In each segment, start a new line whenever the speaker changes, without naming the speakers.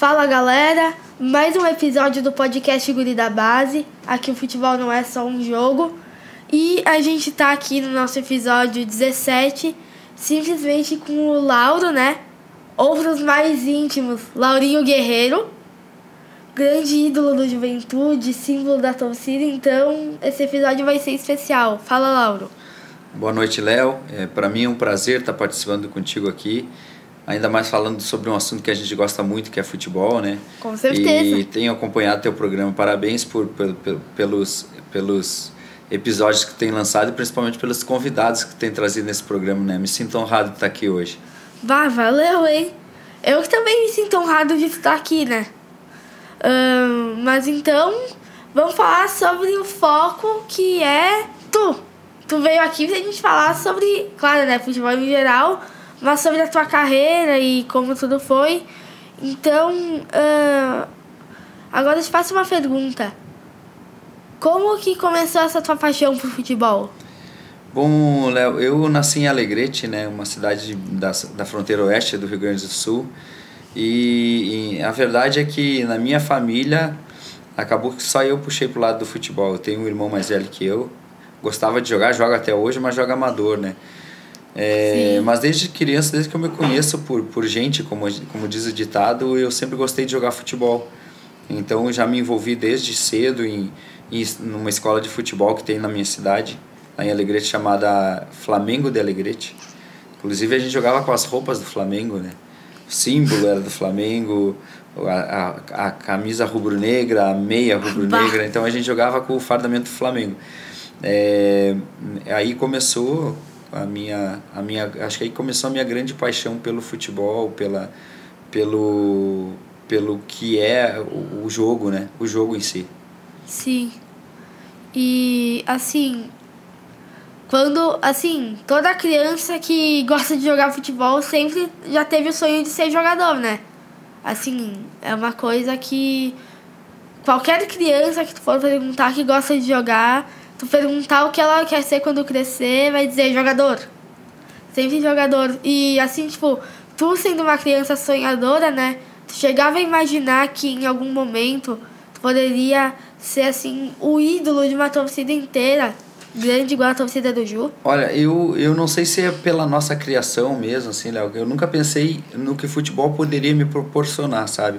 Fala galera, mais um episódio do podcast Guri da Base. Aqui o futebol não é só um jogo. E a gente tá aqui no nosso episódio 17, simplesmente com o Lauro, né? Outros mais íntimos, Laurinho Guerreiro, grande ídolo do Juventude, símbolo da torcida. Então esse episódio vai ser especial. Fala, Lauro.
Boa noite, Léo. Para mim é um prazer estar participando contigo aqui. Ainda mais falando sobre um assunto que a gente gosta muito, que é futebol, né?
Com certeza.
E tenho acompanhado teu programa. Parabéns pelos episódios que tem lançado e principalmente pelos convidados que tem trazido nesse programa, né? Me sinto honrado de estar aqui hoje.
Valeu, hein? Eu também me sinto honrado de estar aqui, né? Mas então, vamos falar sobre o foco que é tu. Tu veio aqui pra gente falar sobre, claro, né, futebol em geral, mas sobre a tua carreira e como tudo foi. Então, agora eu te faço uma pergunta. Como que começou essa tua paixão por futebol?
Bom, Léo, eu nasci em Alegrete, né, uma cidade da fronteira oeste do Rio Grande do Sul. E a verdade é que na minha família acabou que só eu puxei pro lado do futebol. Eu tenho um irmão mais velho que eu, gostava de jogar, joga até hoje, mas joga amador, né? Mas desde criança, desde que eu me conheço por gente, como diz o ditado, eu sempre gostei de jogar futebol. Então eu já me envolvi desde cedo numa escola de futebol que tem na minha cidade, lá em Alegrete, chamada Flamengo de Alegrete. Inclusive a gente jogava com as roupas do Flamengo, né? O símbolo era do Flamengo, a camisa rubro-negra, a meia rubro-negra. Então a gente jogava com o fardamento do Flamengo. Aí começou acho que aí começou a minha grande paixão pelo futebol, pelo que é o jogo, né? O jogo em si.
Sim. E assim, toda criança que gosta de jogar futebol sempre já teve o sonho de ser jogador, né? Assim, é uma coisa que qualquer criança que tu for perguntar que gosta de jogar, tu perguntar o que ela quer ser quando crescer, vai dizer jogador. Sempre jogador. E assim, tipo, tu sendo uma criança sonhadora, né? Tu chegava a imaginar que em algum momento tu poderia ser, assim, o ídolo de uma torcida inteira, grande igual a torcida do Ju?
Olha, eu não sei se é pela nossa criação mesmo, assim, Léo. Eu nunca pensei no que futebol poderia me proporcionar, sabe?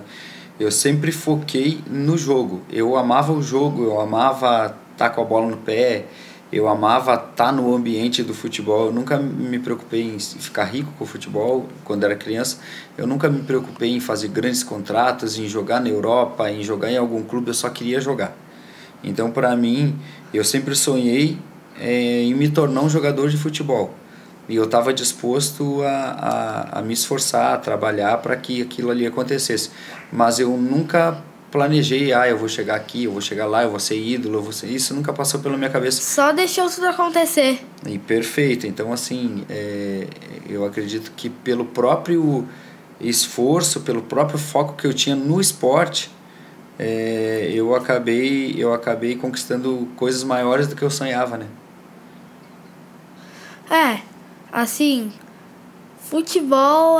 Eu sempre foquei no jogo. Eu amava o jogo, eu amava estar com a bola no pé, eu amava estar no ambiente do futebol. Eu nunca me preocupei em ficar rico com o futebol quando era criança. Eu nunca me preocupei em fazer grandes contratos, em jogar na Europa, em jogar em algum clube. Eu só queria jogar. Então, para mim, eu sempre sonhei em me tornar um jogador de futebol. E eu estava disposto a me esforçar, a trabalhar para que aquilo ali acontecesse. Mas eu nunca planejei, eu vou chegar aqui, eu vou chegar lá, eu vou ser ídolo, eu vou ser... Isso nunca passou pela minha cabeça.
Só deixou tudo acontecer.
E perfeito. Então, assim, eu acredito que pelo próprio esforço, pelo próprio foco que eu tinha no esporte, eu acabei conquistando coisas maiores do que eu sonhava, né?
Assim, futebol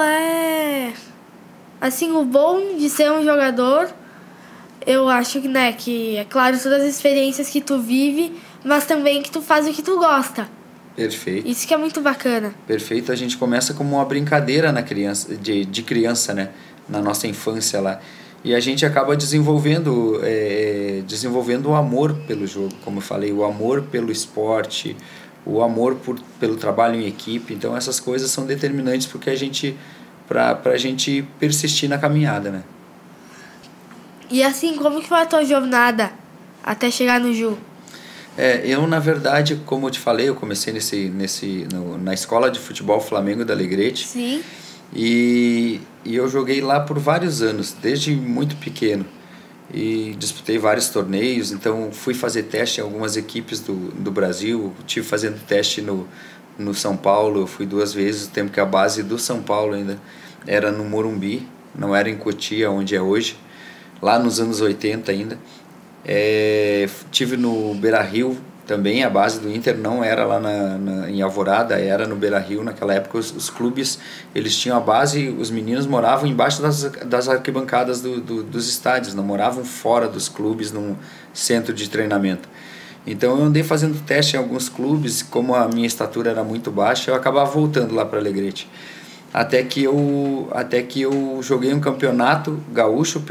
assim, o bom de ser um jogador, eu acho que, né, que é claro todas as experiências que tu vive, mas também que tu faz o que tu gosta.
Perfeito.
Isso que é muito bacana.
Perfeito. A gente começa como uma brincadeira de criança, né? Na nossa infância lá. E a gente acaba desenvolvendo o amor pelo jogo, como eu falei, o amor pelo esporte, o amor pelo trabalho em equipe. Então essas coisas são determinantes porque pra gente persistir na caminhada, né?
E assim, como que foi a tua jornada até chegar no Ju?
Eu, na verdade, como eu te falei, eu comecei na escola de futebol Flamengo da Alegrete.
Sim.
E eu joguei lá por vários anos, desde muito pequeno. E disputei vários torneios, então fui fazer teste em algumas equipes do Brasil. Tive fazendo teste no São Paulo, eu fui 2 vezes, o tempo que a base do São Paulo ainda era no Morumbi, não era em Cotia, onde é hoje, lá nos anos 80 ainda. Tive no Beira-Rio também a base do Inter não era lá em Alvorada, era no Beira-Rio. Naquela época os clubes, eles tinham a base, os meninos moravam embaixo das arquibancadas dos estádios, não moravam fora dos clubes num centro de treinamento. Então eu andei fazendo teste em alguns clubes, como a minha estatura era muito baixa, eu acabava voltando lá para Alegrete. Até que eu joguei um campeonato gaúcho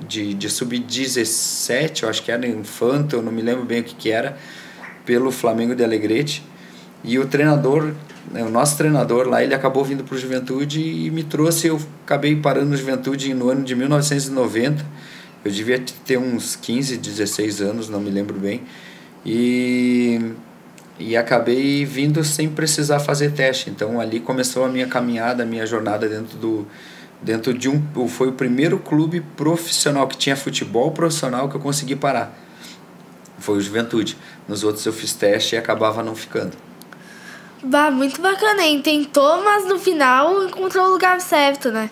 de sub-17, eu acho que era infanto, eu não me lembro bem o que era, pelo Flamengo de Alegrete. E o treinador, o nosso treinador lá, ele acabou vindo para o Juventude e me trouxe. Eu acabei parando no Juventude no ano de 1990. Eu devia ter uns 15, 16 anos, não me lembro bem. E acabei vindo sem precisar fazer teste. Então ali começou a minha caminhada, a minha jornada dentro de foi o primeiro clube profissional que tinha futebol profissional que eu consegui parar. Foi o Juventude. Nos outros eu fiz teste e acabava não ficando.
Bah, muito bacana, hein? Tentou, mas no final encontrou o lugar certo, né?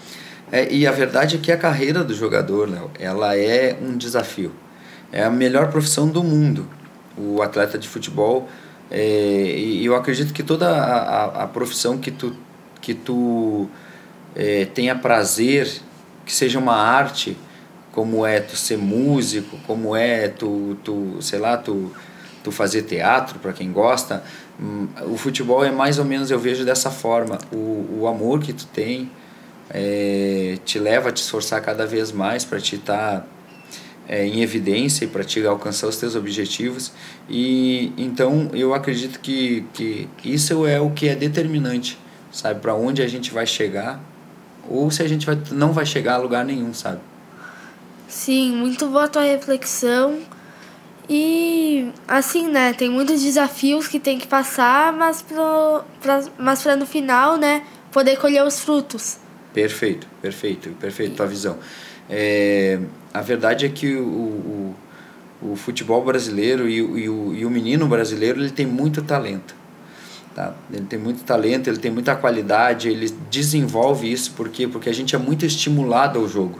E a verdade é que a carreira do jogador, Léo, ela é um desafio. É a melhor profissão do mundo, o atleta de futebol. E eu acredito que toda a profissão que tu tenha prazer, que seja uma arte, como é tu ser músico, como é tu fazer teatro, para quem gosta, o futebol é mais ou menos, eu vejo dessa forma. O amor que tu tem te leva a te esforçar cada vez mais para te estar em evidência e para te alcançar os teus objetivos. E então eu acredito que isso é o que é determinante, sabe, para onde a gente vai chegar, ou se a gente não vai chegar a lugar nenhum, sabe? Sim,
muito boa a tua reflexão. E assim, né, tem muitos desafios que tem que passar, mas para no final, né, poder colher os frutos.
Perfeito tua visão. A verdade é que o futebol brasileiro e o menino brasileiro, ele tem muito talento. Tá? Ele tem muito talento, ele tem muita qualidade, ele desenvolve isso. Por quê? Porque a gente é muito estimulado ao jogo.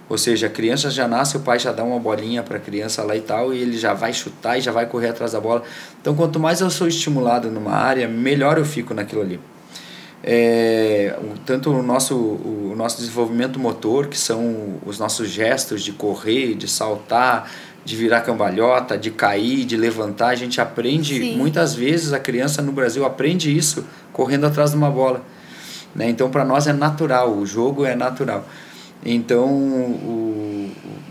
Ou seja, a criança já nasce, o pai já dá uma bolinha para a criança lá e tal, e ele já vai chutar e já vai correr atrás da bola. Então, quanto mais eu sou estimulado numa área, melhor eu fico naquilo ali. Tanto o nosso desenvolvimento motor, que são os nossos gestos de correr, de saltar, de virar cambalhota, de cair, de levantar, a gente aprende. Sim. Muitas vezes a criança no Brasil aprende isso correndo atrás de uma bola, né? Então para nós é natural, o jogo é natural. Então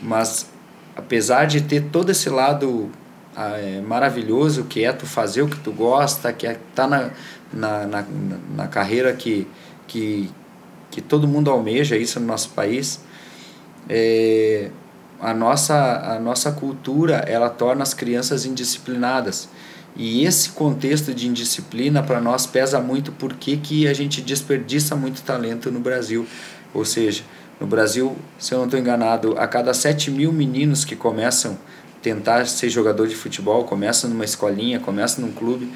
mas apesar de ter todo esse lado maravilhoso, que é tu fazer o que tu gosta, que é tá na carreira que todo mundo almeja isso no nosso país, a nossa cultura, ela torna as crianças indisciplinadas, e esse contexto de indisciplina para nós pesa muito, porque que a gente desperdiça muito talento no Brasil. Ou seja, no Brasil, se eu não estou enganado, a cada 7 mil meninos que começam a tentar ser jogador de futebol, começam numa escolinha, começam num clube,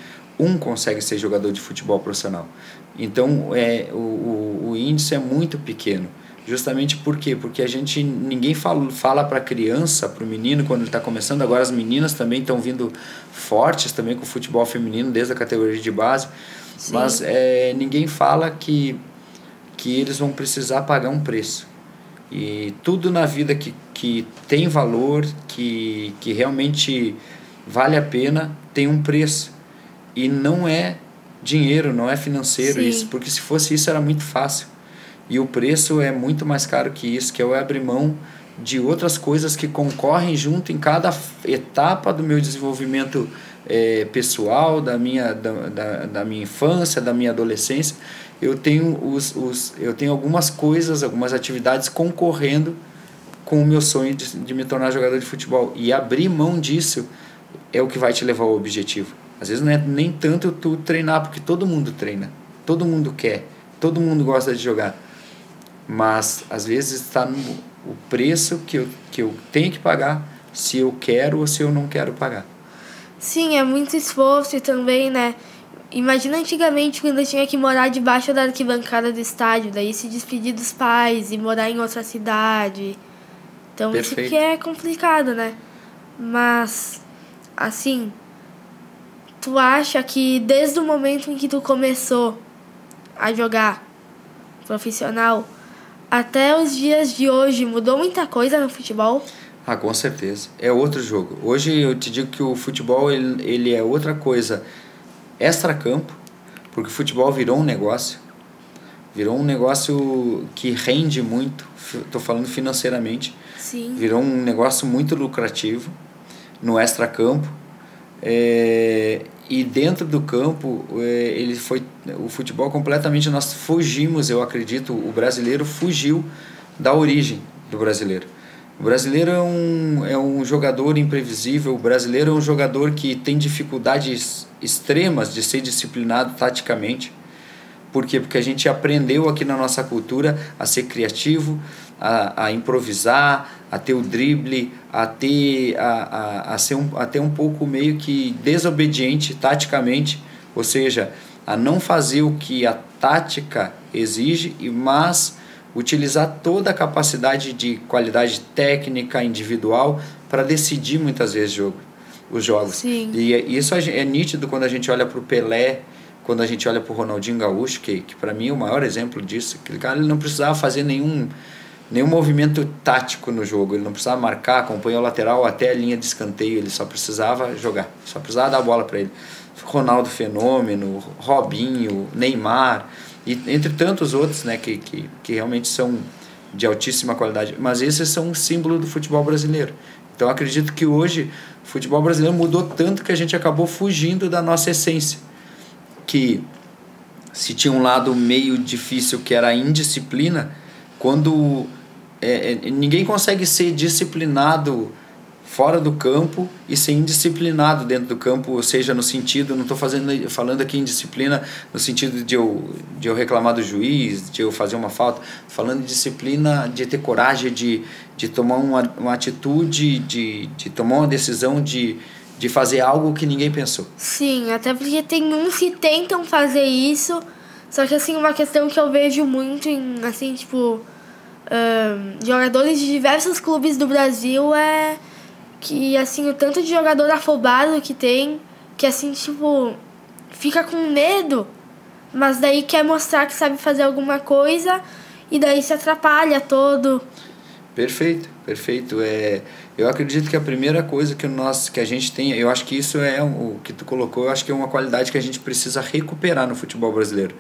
consegue ser jogador de futebol profissional. Então o índice é muito pequeno. Justamente por quê? Porque ninguém fala para a criança, para o menino quando ele está começando. Agora as meninas também estão vindo fortes também com o futebol feminino desde a categoria de base. Sim. Mas ninguém fala que eles vão precisar pagar um preço. E tudo na vida que tem valor, que realmente vale a pena, tem um preço. E não é dinheiro, não é financeiro. Sim. Isso, porque se fosse isso era muito fácil. E o preço é muito mais caro que isso, que eu abrir mão de outras coisas que concorrem junto em cada etapa do meu desenvolvimento pessoal, da minha infância, da minha adolescência. Eu tenho algumas coisas, algumas atividades concorrendo com o meu sonho de me tornar jogador de futebol. E abrir mão disso é o que vai te levar ao objetivo. Às vezes não é nem tanto tu treinar, porque todo mundo treina, todo mundo quer, todo mundo gosta de jogar. Mas às vezes está no preço que eu tenho que pagar, se eu quero ou se eu não quero pagar.
Sim, é muito esforço e também, né? Imagina antigamente quando eu tinha que morar debaixo da arquibancada do estádio, daí se despedir dos pais e morar em outra cidade. Então Perfeito. Isso que é complicado, né? Mas, assim, tu acha que desde o momento em que tu começou a jogar profissional até os dias de hoje mudou muita coisa no futebol?
Ah, com certeza. É outro jogo. Hoje eu te digo que o futebol ele é outra coisa extra-campo, porque o futebol virou um negócio. Virou um negócio que rende muito, estou falando financeiramente.
Sim.
Virou um negócio muito lucrativo no extra-campo. E dentro do campo, ele foi o futebol completamente, nós fugimos, eu acredito, o brasileiro fugiu da origem do brasileiro. O brasileiro é um jogador imprevisível, o brasileiro é um jogador que tem dificuldades extremas de ser disciplinado taticamente. Por quê? Porque a gente aprendeu aqui na nossa cultura a ser criativo, a improvisar, a ter o drible, a ter um pouco meio que desobediente taticamente, ou seja, a não fazer o que a tática exige, mas utilizar toda a capacidade de qualidade técnica individual para decidir muitas vezes os jogos.
Sim.
E isso é nítido quando a gente olha para o Pelé, quando a gente olha para o Ronaldinho Gaúcho, que para mim é o maior exemplo disso. Aquele cara, ele não precisava fazer nenhum movimento tático no jogo, ele não precisava marcar, acompanhar o lateral até a linha de escanteio, ele só precisava jogar, só precisava dar a bola para ele. Ronaldo Fenômeno, Robinho, Neymar, e entre tantos outros, né, que realmente são de altíssima qualidade, mas esses são um símbolo do futebol brasileiro. Então acredito que hoje o futebol brasileiro mudou tanto que a gente acabou fugindo da nossa essência, que se tinha um lado meio difícil que era a indisciplina, quando ninguém consegue ser disciplinado fora do campo e ser indisciplinado dentro do campo, ou seja, no sentido, não estou falando aqui em disciplina no sentido de eu reclamar do juiz, de eu fazer uma falta, falando de disciplina, de ter coragem de tomar uma atitude, de tomar uma decisão, de fazer algo que ninguém pensou.
Sim, até porque tem uns que tentam fazer isso, só que assim, uma questão que eu vejo muito em, assim, tipo, jogadores de diversos clubes do Brasil é que, assim, o tanto de jogador afobado que tem, que, assim, tipo, fica com medo, mas daí quer mostrar que sabe fazer alguma coisa e daí se atrapalha todo.
Perfeito, perfeito. Eu acredito que a primeira coisa que a gente tem, eu acho que isso é o que tu colocou, eu acho que é uma qualidade que a gente precisa recuperar no futebol brasileiro,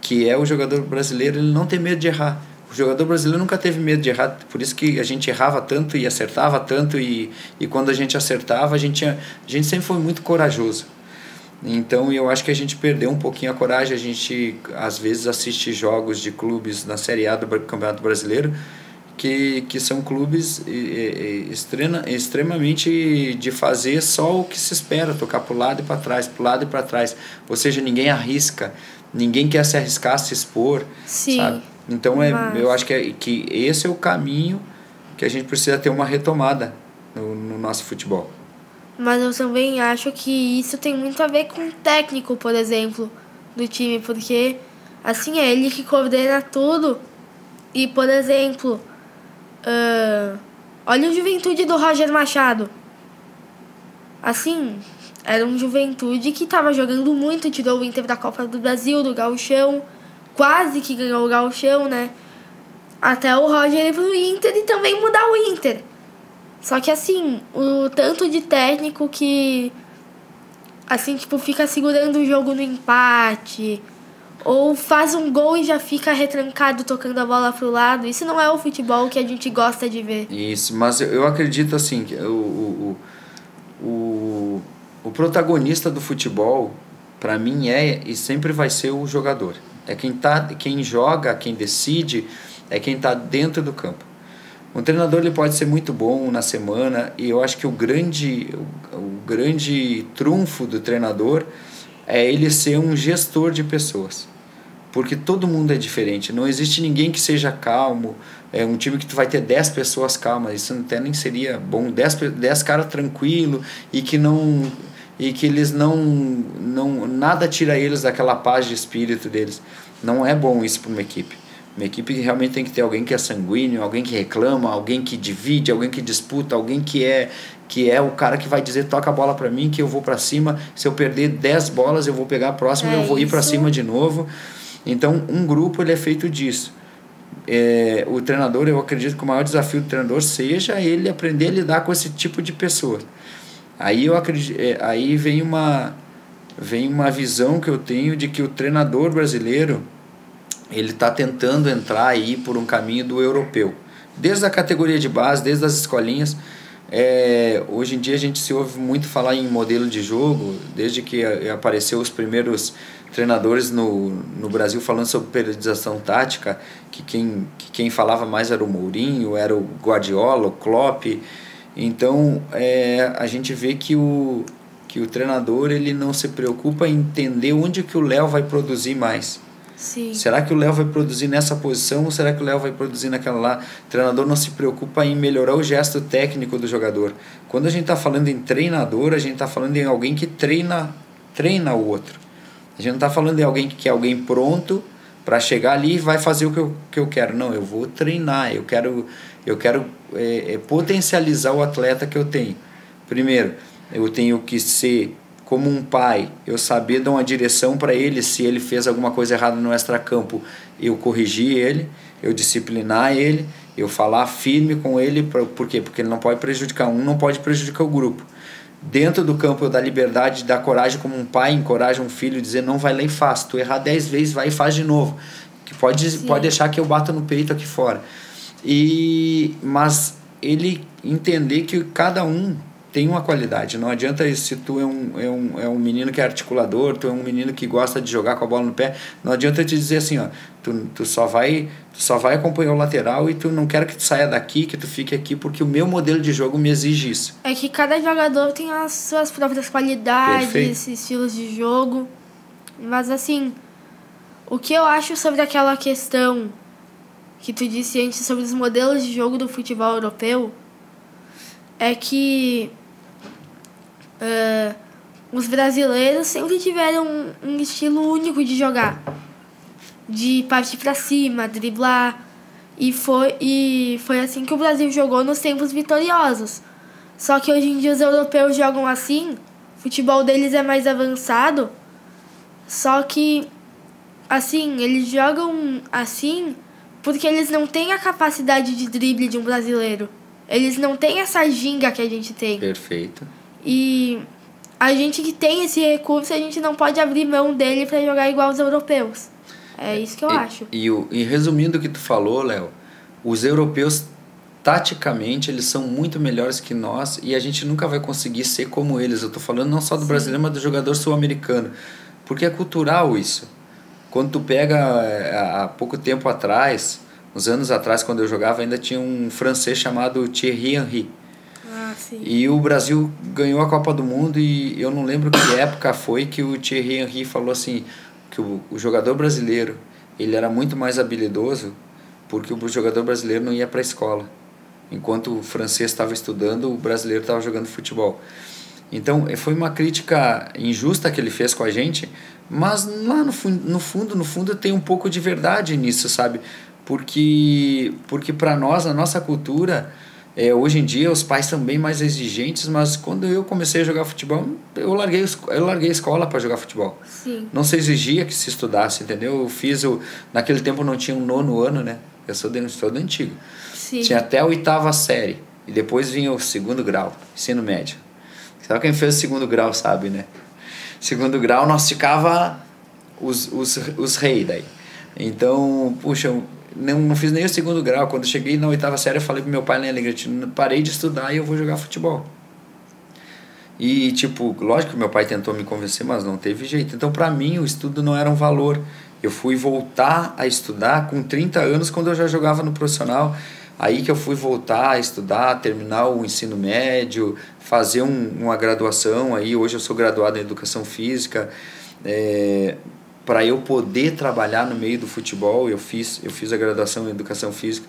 que é o jogador brasileiro, ele não tem medo de errar. O jogador brasileiro nunca teve medo de errar, por isso que a gente errava tanto e acertava tanto, e quando a gente acertava, a gente sempre foi muito corajoso. Então eu acho que a gente perdeu um pouquinho a coragem. A gente às vezes assiste jogos de clubes na Série A do Campeonato Brasileiro, que são clubes extremamente de fazer só o que se espera, tocar para o lado e para trás, para o lado e para trás. Ou seja, ninguém arrisca, ninguém quer se arriscar, se expor.
Sim,
sabe? Então eu acho que esse é o caminho que a gente precisa ter uma retomada no nosso futebol.
Mas eu também acho que isso tem muito a ver com o técnico, por exemplo, do time, porque assim é ele que coordena tudo. E, por exemplo, olha o Juventude do Roger Machado. Assim, era um Juventude que estava jogando muito, tirou o Inter da Copa do Brasil, do Gauchão, quase que ganhou o Gauchão, né? Até o Roger ir pro Inter e também mudar o Inter. Só que assim, o tanto de técnico que, assim, tipo, fica segurando o jogo no empate, ou faz um gol e já fica retrancado tocando a bola pro lado, isso não é o futebol que a gente gosta de ver.
Isso, mas eu acredito assim, que o protagonista do futebol, para mim, e sempre vai ser o jogador. É quem joga, quem decide, é quem está dentro do campo. Um treinador ele pode ser muito bom na semana, e eu acho que o grande trunfo do treinador é ele ser um gestor de pessoas. Porque todo mundo é diferente, não existe ninguém que seja calmo. É um time que tu vai ter 10 pessoas calmas, isso até nem seria bom. 10 caras tranquilos e que eles nada tira eles daquela paz de espírito deles. Não é bom isso para uma equipe. Uma equipe que realmente tem que ter alguém que é sanguíneo, alguém que reclama, alguém que divide, alguém que disputa, alguém que é o cara que vai dizer toca a bola para mim, que eu vou para cima, se eu perder 10 bolas eu vou pegar a próxima, eu vou ir para cima de novo. Então um grupo ele é feito disso. O treinador, eu acredito que o maior desafio do treinador seja ele aprender a lidar com esse tipo de pessoa. Aí eu acredito, aí vem uma visão que eu tenho de que o treinador brasileiro ele está tentando entrar aí por um caminho do europeu, desde a categoria de base, desde as escolinhas. Hoje em dia a gente se ouve muito falar em modelo de jogo, desde que apareceu os primeiros treinadores no Brasil falando sobre periodização tática, que quem falava mais era o Mourinho, era o Guardiola, o Klopp. Então a gente vê que o treinador ele não se preocupa em entender onde que o Léo vai produzir mais.
Sim.
Será que o Léo vai produzir nessa posição ou será que o Léo vai produzir naquela lá? O treinador não se preocupa em melhorar o gesto técnico do jogador. Quando a gente está falando em treinador, a gente está falando em alguém que treina o outro. A gente não está falando de alguém que é alguém pronto para chegar ali e vai fazer o que eu quero. Não, eu vou treinar, eu quero potencializar o atleta que eu tenho. Primeiro, eu tenho que ser como um pai, eu saber dar uma direção para ele, se ele fez alguma coisa errada no extracampo, eu corrigir ele, eu disciplinar ele, eu falar firme com ele, por quê? Porque ele não pode prejudicar não pode prejudicar o grupo. Dentro do campo eu dar liberdade, dar coragem como um pai, encoraja um filho, dizer não vai lá e faz, tu errar 10 vezes, vai e faz de novo, que pode deixar que eu bato no peito aqui fora. Mas ele entender que cada um tem uma qualidade, não adianta isso. Se tu é um menino que é articulador, tu é um menino que gosta de jogar com a bola no pé, não adianta te dizer assim, ó, tu só vai acompanhar o lateral e tu não quer que tu saia daqui, que tu fique aqui, porque o meu modelo de jogo me exige isso.
É que cada jogador tem as suas próprias qualidades, estilos de jogo, mas assim, o que eu acho sobre aquela questão que tu disse antes sobre os modelos de jogo do futebol europeu é que os brasileiros sempre tiveram um estilo único de jogar, de partir para cima, driblar, e foi assim que o Brasil jogou nos tempos vitoriosos. Só que hoje em dia os europeus jogam assim, o futebol deles é mais avançado, só que assim, eles jogam assim porque eles não têm a capacidade de drible de um brasileiro. Eles não têm essa ginga que a gente tem.
Perfeito.
E a gente que tem esse recurso, a gente não pode abrir mão dele para jogar igual os europeus. É isso que eu acho.
E resumindo o que tu falou, Léo, os europeus, taticamente, eles são muito melhores que nós e a gente nunca vai conseguir ser como eles. Eu tô falando não só do brasileiro, mas do jogador sul-americano. Porque é cultural isso. Quando tu pega, há pouco tempo atrás, uns anos atrás, quando eu jogava, ainda tinha um francês chamado Thierry Henry.
Sim.
E o Brasil ganhou a Copa do Mundo e eu não lembro que época foi que o Thierry Henry falou assim, que o jogador brasileiro ele era muito mais habilidoso porque o jogador brasileiro não ia para a escola. Enquanto o francês estava estudando, o brasileiro estava jogando futebol. Então, foi uma crítica injusta que ele fez com a gente, mas lá no fundo tem um pouco de verdade nisso, sabe? Porque para nós, a nossa cultura, hoje em dia os pais são bem mais exigentes, mas quando eu comecei a jogar futebol, eu larguei a escola para jogar futebol.
Sim.
Não se exigia que se estudasse, entendeu? Naquele tempo não tinha um 9º ano, né? Eu sou do antigo.
Sim.
Tinha até a 8ª série, e depois vinha o 2º grau, ensino médio. Só quem fez o 2º grau sabe, né? 2º grau nós ficava os reis daí. Então, puxa, não fiz nem o 2º grau. Quando cheguei na 8ª série, eu falei pro meu pai lá em Alegrete, parei de estudar e eu vou jogar futebol. E, tipo, lógico que meu pai tentou me convencer, mas não teve jeito. Então, para mim, o estudo não era um valor. Eu fui voltar a estudar com 30 anos, quando eu já jogava no profissional. Aí que eu fui voltar a estudar, terminar o ensino médio, fazer uma graduação. Aí, hoje eu sou graduado em Educação Física. Para eu poder trabalhar no meio do futebol, eu fiz a graduação em Educação Física.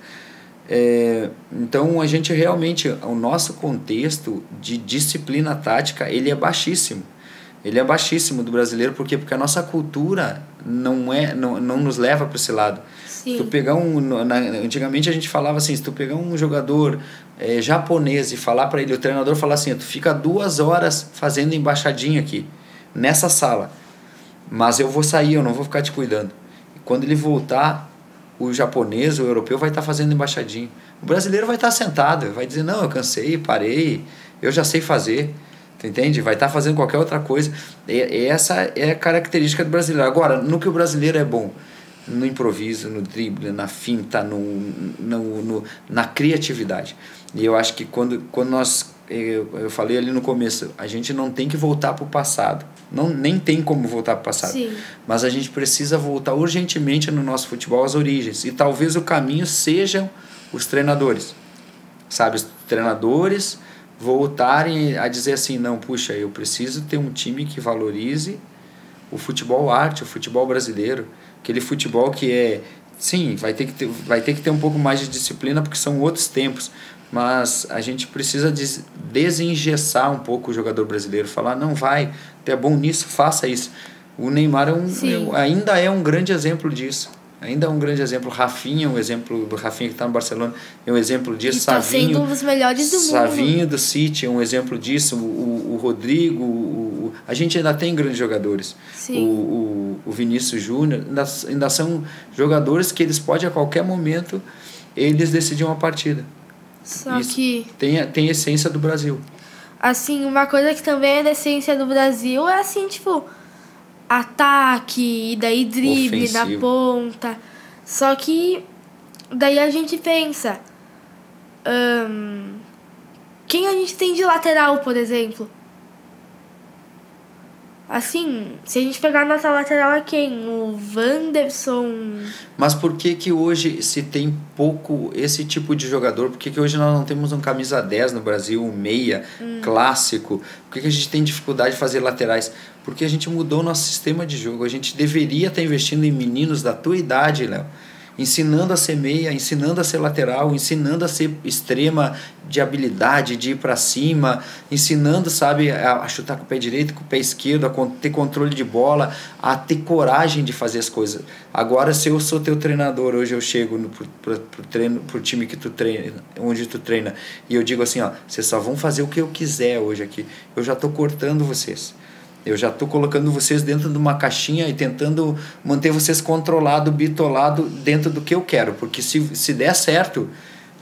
Então a gente realmente, o nosso contexto de disciplina tática, ele é baixíssimo. Ele é baixíssimo do brasileiro, por quê? Porque a nossa cultura não nos leva para esse lado.
Sim.
Se tu pegar antigamente a gente falava assim, se tu pegar um jogador japonês e falar para ele, o treinador falar assim, tu fica 2 horas fazendo embaixadinha aqui, nessa sala, mas eu vou sair, eu não vou ficar te cuidando. E quando ele voltar, o japonês, o europeu vai estar fazendo embaixadinha. O brasileiro vai estar sentado, vai dizer, não, eu cansei, parei, eu já sei fazer. Tu entende? Vai estar fazendo qualquer outra coisa. Essa é a característica do brasileiro. Agora, no que o brasileiro é bom, no improviso, no drible, na finta, na criatividade. E eu acho que quando nós, eu falei ali no começo, a gente não tem que voltar para o passado. Nem tem como voltar para o passado.
Sim.
Mas a gente precisa voltar urgentemente no nosso futebol às origens. E talvez o caminho sejam os treinadores. Sabe, os treinadores voltarem a dizer assim, não, puxa, eu preciso ter um time que valorize o futebol arte, o futebol brasileiro, aquele futebol que sim, vai ter que ter um pouco mais de disciplina porque são outros tempos, mas a gente precisa desengessar um pouco o jogador brasileiro, falar, não, vai, tu é bom nisso, faça isso. O Neymar ainda é um grande exemplo disso. Ainda é um grande exemplo. Rafinha é um exemplo. O Rafinha que está no Barcelona é um exemplo disso.
Está sendo um dos melhores do mundo.
Savinho do City é um exemplo disso. O Rodrigo. A gente ainda tem grandes jogadores.
Sim.
O Vinícius Júnior. Ainda são jogadores que eles podem a qualquer momento eles decidir uma partida.
Só
isso
que
tem a essência do Brasil.
Assim, uma coisa que também é da essência do Brasil é assim, tipo, ataque, e daí drible
ofensivo
na ponta. Só que daí a gente pensa, quem a gente tem de lateral, por exemplo? Assim, se a gente pegar nossa lateral é quem? O Wanderson.
Mas por que hoje se tem pouco esse tipo de jogador? Por que hoje nós não temos um camisa 10 no Brasil, um meia clássico? Por que a gente tem dificuldade de fazer laterais? Porque a gente mudou o nosso sistema de jogo. A gente deveria estar investindo em meninos da tua idade, Léo. Ensinando a ser meia, ensinando a ser lateral, ensinando a ser extrema de habilidade, de ir para cima, ensinando, sabe, a chutar com o pé direito, com o pé esquerdo, a ter controle de bola, a ter coragem de fazer as coisas. Agora, se eu sou teu treinador, hoje eu chego pro time que tu treina, onde tu treina, e eu digo assim, ó, vocês só vão fazer o que eu quiser hoje aqui. Eu já estou cortando vocês. Eu já estou colocando vocês dentro de uma caixinha e tentando manter vocês controlado, bitolado dentro do que eu quero. Porque se der certo,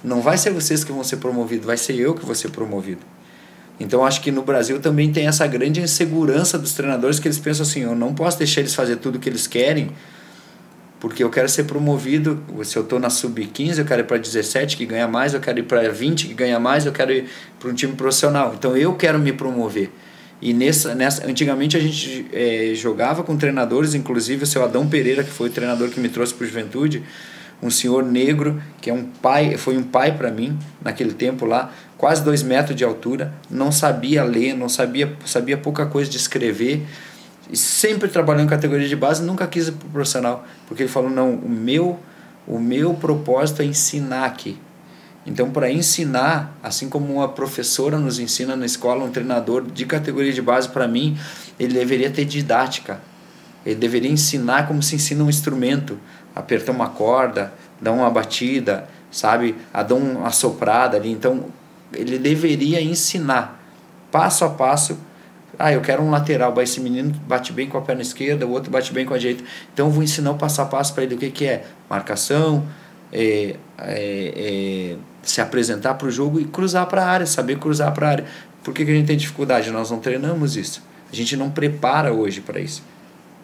não vai ser vocês que vão ser promovidos, vai ser eu que vou ser promovido. Então acho que no Brasil também tem essa grande insegurança dos treinadores que eles pensam assim, eu não posso deixar eles fazer tudo o que eles querem, porque eu quero ser promovido. Se eu estou na sub-15, eu quero ir para 17 que ganha mais, eu quero ir para 20 que ganha mais, eu quero ir para um time profissional. Então eu quero me promover. E antigamente a gente jogava com treinadores, inclusive o seu Adão Pereira, que foi o treinador que me trouxe para o Juventude, um senhor negro, que foi um pai para mim naquele tempo lá, quase 2 metros de altura, não sabia ler, sabia pouca coisa de escrever, e sempre trabalhou em categoria de base, nunca quis ir para o profissional, porque ele falou, não, o meu propósito é ensinar aqui. Então, para ensinar, assim como uma professora nos ensina na escola, um treinador de categoria de base, para mim, ele deveria ter didática. Ele deveria ensinar como se ensina um instrumento. Apertar uma corda, dar uma batida, sabe? Dar uma soprada ali. Então, ele deveria ensinar, passo a passo. Eu quero um lateral. Esse menino bate bem com a perna esquerda, o outro bate bem com a direita. Então, eu vou ensinar o passo a passo para ele o que é marcação, se apresentar para o jogo e cruzar para a área, saber cruzar para a área. Por que a gente tem dificuldade? Nós não treinamos isso. A gente não prepara hoje para isso.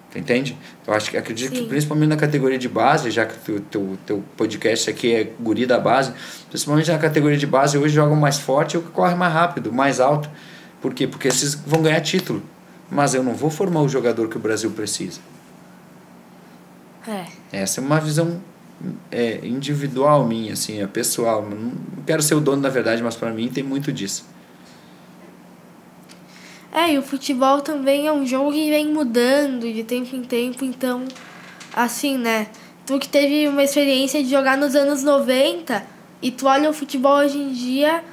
Tu entende? Eu acredito que principalmente na categoria de base, já que o teu podcast aqui é guri da base, principalmente na categoria de base, hoje jogam mais forte e corre mais rápido, mais alto. Por quê? Porque esses vão ganhar título. Mas eu não vou formar o jogador que o Brasil precisa. Essa é uma visão individual minha, assim, é pessoal. Não quero ser o dono da verdade, mas para mim tem muito disso.
E o futebol também é um jogo que vem mudando de tempo em tempo, então, assim, né? Tu que teve uma experiência de jogar nos anos 90 e tu olha o futebol hoje em dia,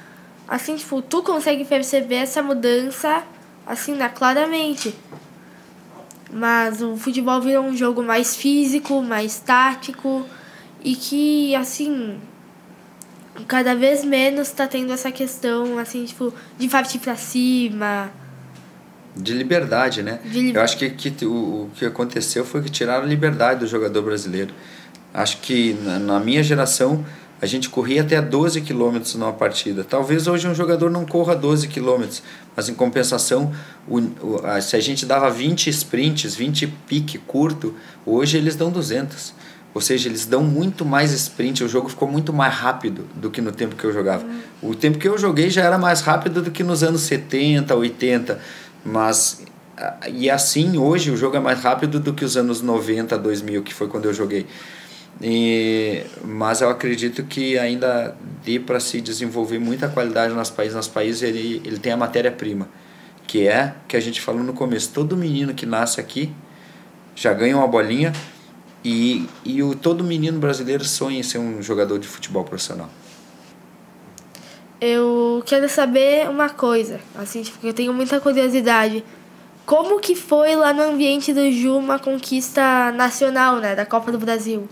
assim, tipo, tu consegue perceber essa mudança, assim, né, claramente. Mas o futebol virou um jogo mais físico, mais tático e que, assim, cada vez menos tá tendo essa questão, assim, tipo, de partir pra cima.
De liberdade, né? Eu acho que o que aconteceu foi que tiraram a liberdade do jogador brasileiro. Acho que na minha geração a gente corria até 12 quilômetros numa partida. Talvez hoje um jogador não corra 12 quilômetros, mas em compensação, se a gente dava 20 sprints, 20 pique curto, hoje eles dão 200. Ou seja, eles dão muito mais sprint, o jogo ficou muito mais rápido do que no tempo que eu jogava. O tempo que eu joguei já era mais rápido do que nos anos 70, 80, mas e assim hoje o jogo é mais rápido do que os anos 90, 2000, que foi quando eu joguei. Mas eu acredito que ainda dê para se desenvolver muita qualidade nos países. Nosso país ele tem a matéria-prima, que é que a gente falou no começo, todo menino que nasce aqui já ganha uma bolinha todo menino brasileiro sonha em ser um jogador de futebol profissional.
Eu quero saber uma coisa, assim, tipo, eu tenho muita curiosidade. Como que foi lá no ambiente do Ju uma conquista nacional, né, da Copa do Brasil?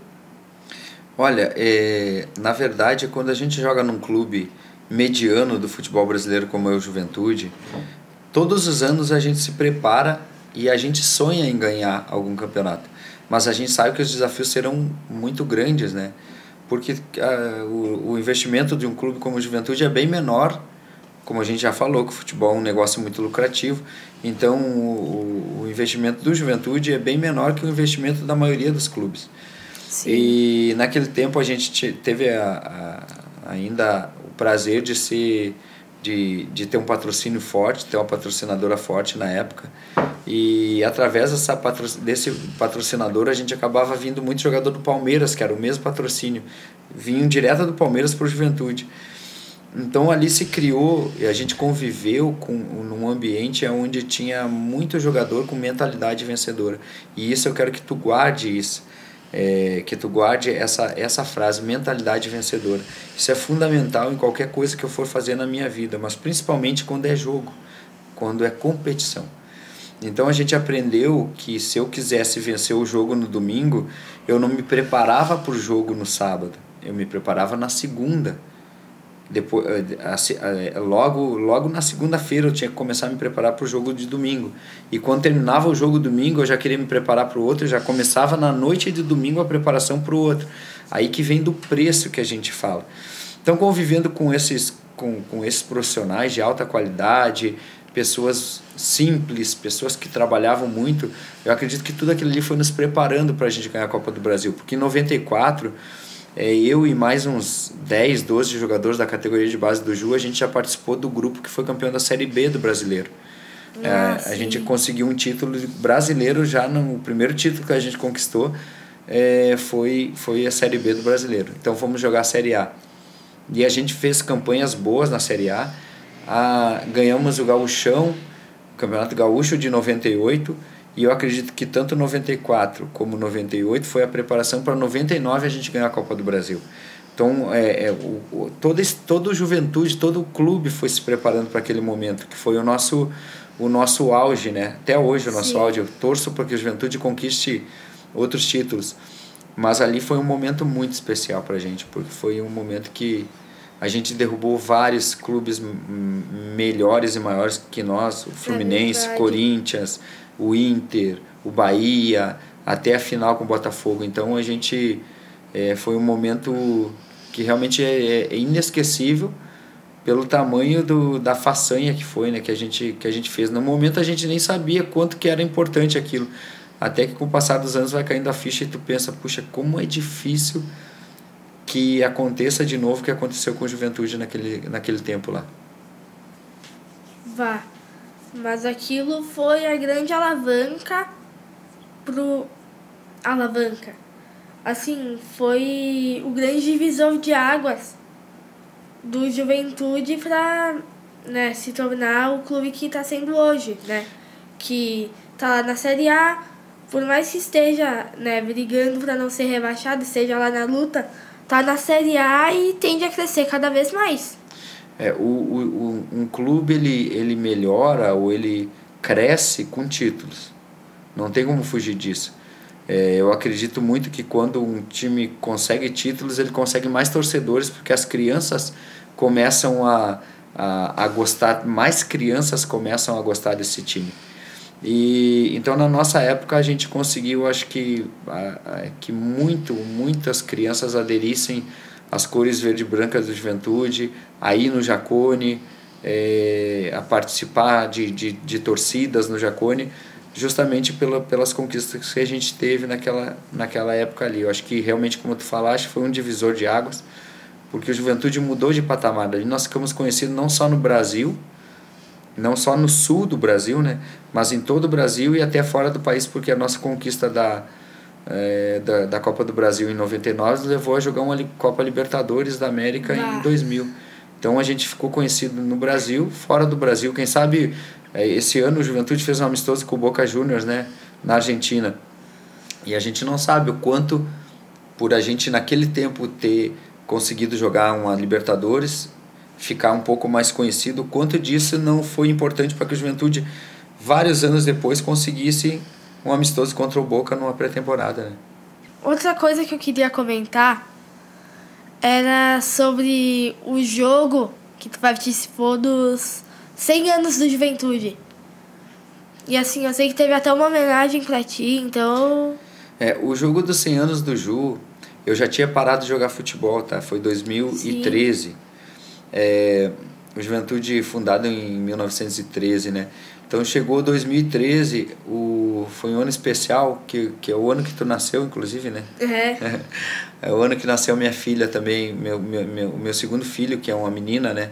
Olha, na verdade, quando a gente joga num clube mediano do futebol brasileiro como é o Juventude, todos os anos a gente se prepara e a gente sonha em ganhar algum campeonato. Mas a gente sabe que os desafios serão muito grandes, né? Porque o investimento de um clube como o Juventude é bem menor, como a gente já falou, que o futebol é um negócio muito lucrativo, então o investimento do Juventude é bem menor que o investimento da maioria dos clubes.
Sim.
E naquele tempo a gente teve ainda o prazer de ter um patrocínio forte, ter uma patrocinadora forte na época, e através desse patrocinador a gente acabava vindo muito jogador do Palmeiras, que era o mesmo patrocínio, vinham direto do Palmeiras para o Juventude. Então ali se criou, e a gente conviveu num ambiente onde tinha muito jogador com mentalidade vencedora, e isso eu quero que tu guarde isso. Que tu guarde essa frase, mentalidade vencedora. Isso é fundamental em qualquer coisa que eu for fazer na minha vida, mas principalmente quando é jogo, quando é competição. Então a gente aprendeu que se eu quisesse vencer o jogo no domingo, eu não me preparava para o jogo no sábado, eu me preparava na segunda. Depois, logo na segunda-feira eu tinha que começar a me preparar para o jogo de domingo, e quando terminava o jogo domingo eu já queria me preparar para o outro, já começava na noite de domingo a preparação para o outro. Aí que vem do preço que a gente fala. Então, convivendo com esses profissionais de alta qualidade, pessoas simples, pessoas que trabalhavam muito, eu acredito que tudo aquilo ali foi nos preparando para a gente ganhar a Copa do Brasil, porque em 94 eu e mais uns 10, 12 jogadores da categoria de base do Ju, a gente já participou do grupo que foi campeão da Série B do Brasileiro. A gente conseguiu um título brasileiro já no primeiro título que a gente conquistou, foi a Série B do Brasileiro. Então fomos jogar a Série A. E a gente fez campanhas boas na Série A. Ganhamos o Gauchão, o Campeonato Gaúcho de 98, e eu acredito que tanto 94 como 98 foi a preparação para 99 a gente ganhar a Copa do Brasil. Então, todo Juventude, todo o clube foi se preparando para aquele momento, que foi o nosso auge, né? Até hoje o nosso auge. Eu torço para que o Juventude conquiste outros títulos. Mas ali foi um momento muito especial para a gente, porque foi um momento que a gente derrubou vários clubes melhores e maiores que nós, o Fluminense, Corinthians, o Inter, o Bahia, até a final com o Botafogo. Então a gente foi um momento que realmente é inesquecível pelo tamanho da façanha que foi, né, que a gente fez. No momento a gente nem sabia quanto que era importante aquilo, até que com o passar dos anos vai caindo a ficha e tu pensa, puxa, como é difícil que aconteça de novo o que aconteceu com a Juventude naquele tempo lá.
Mas aquilo foi a grande alavanca assim, foi o grande divisor de águas do Juventude para, né, se tornar o clube que está sendo hoje, né? Que está lá na Série A, por mais que esteja, né, brigando para não ser rebaixado, esteja lá na luta, está na Série A e tende a crescer cada vez mais.
Um clube ele melhora ou ele cresce com títulos. Não tem como fugir disso. Eu acredito muito que quando um time consegue títulos, ele consegue mais torcedores, porque as crianças começam a gostar, mais crianças começam a gostar desse time. E então na nossa época a gente conseguiu, acho que muitas crianças aderissem às cores verde e branca do Juventude, a ir no Jacone, a participar de torcidas no Jacone, justamente pelas conquistas que a gente teve naquela época ali. Eu acho que realmente, como tu falaste, foi um divisor de águas, porque o Juventude mudou de patamar. Ali nós ficamos conhecidos não só no Brasil, não só no sul do Brasil, né, mas em todo o Brasil e até fora do país, porque a nossa conquista da Copa do Brasil em 99 levou a jogar uma Copa Libertadores da América em 2000. Então a gente ficou conhecido no Brasil, fora do Brasil. Quem sabe esse ano o Juventude fez um amistoso com o Boca Juniors, né, na Argentina. E a gente não sabe o quanto, por a gente naquele tempo ter conseguido jogar uma Libertadores, ficar um pouco mais conhecido, o quanto disso não foi importante para que o Juventude, vários anos depois, conseguisse um amistoso contra o Boca numa pré-temporada, né?
Outra coisa que eu queria comentar era sobre o jogo que tu participou dos 100 anos do Juventude. E assim, eu sei que teve até uma homenagem pra ti, então...
O jogo dos 100 anos do Ju, eu já tinha parado de jogar futebol, tá? Foi 2013. Sim. O Juventude fundado em 1913, né? Então chegou 2013, foi um ano especial, que é o ano que tu nasceu, inclusive, né? É o ano que nasceu minha filha também, meu segundo filho, que é uma menina, né?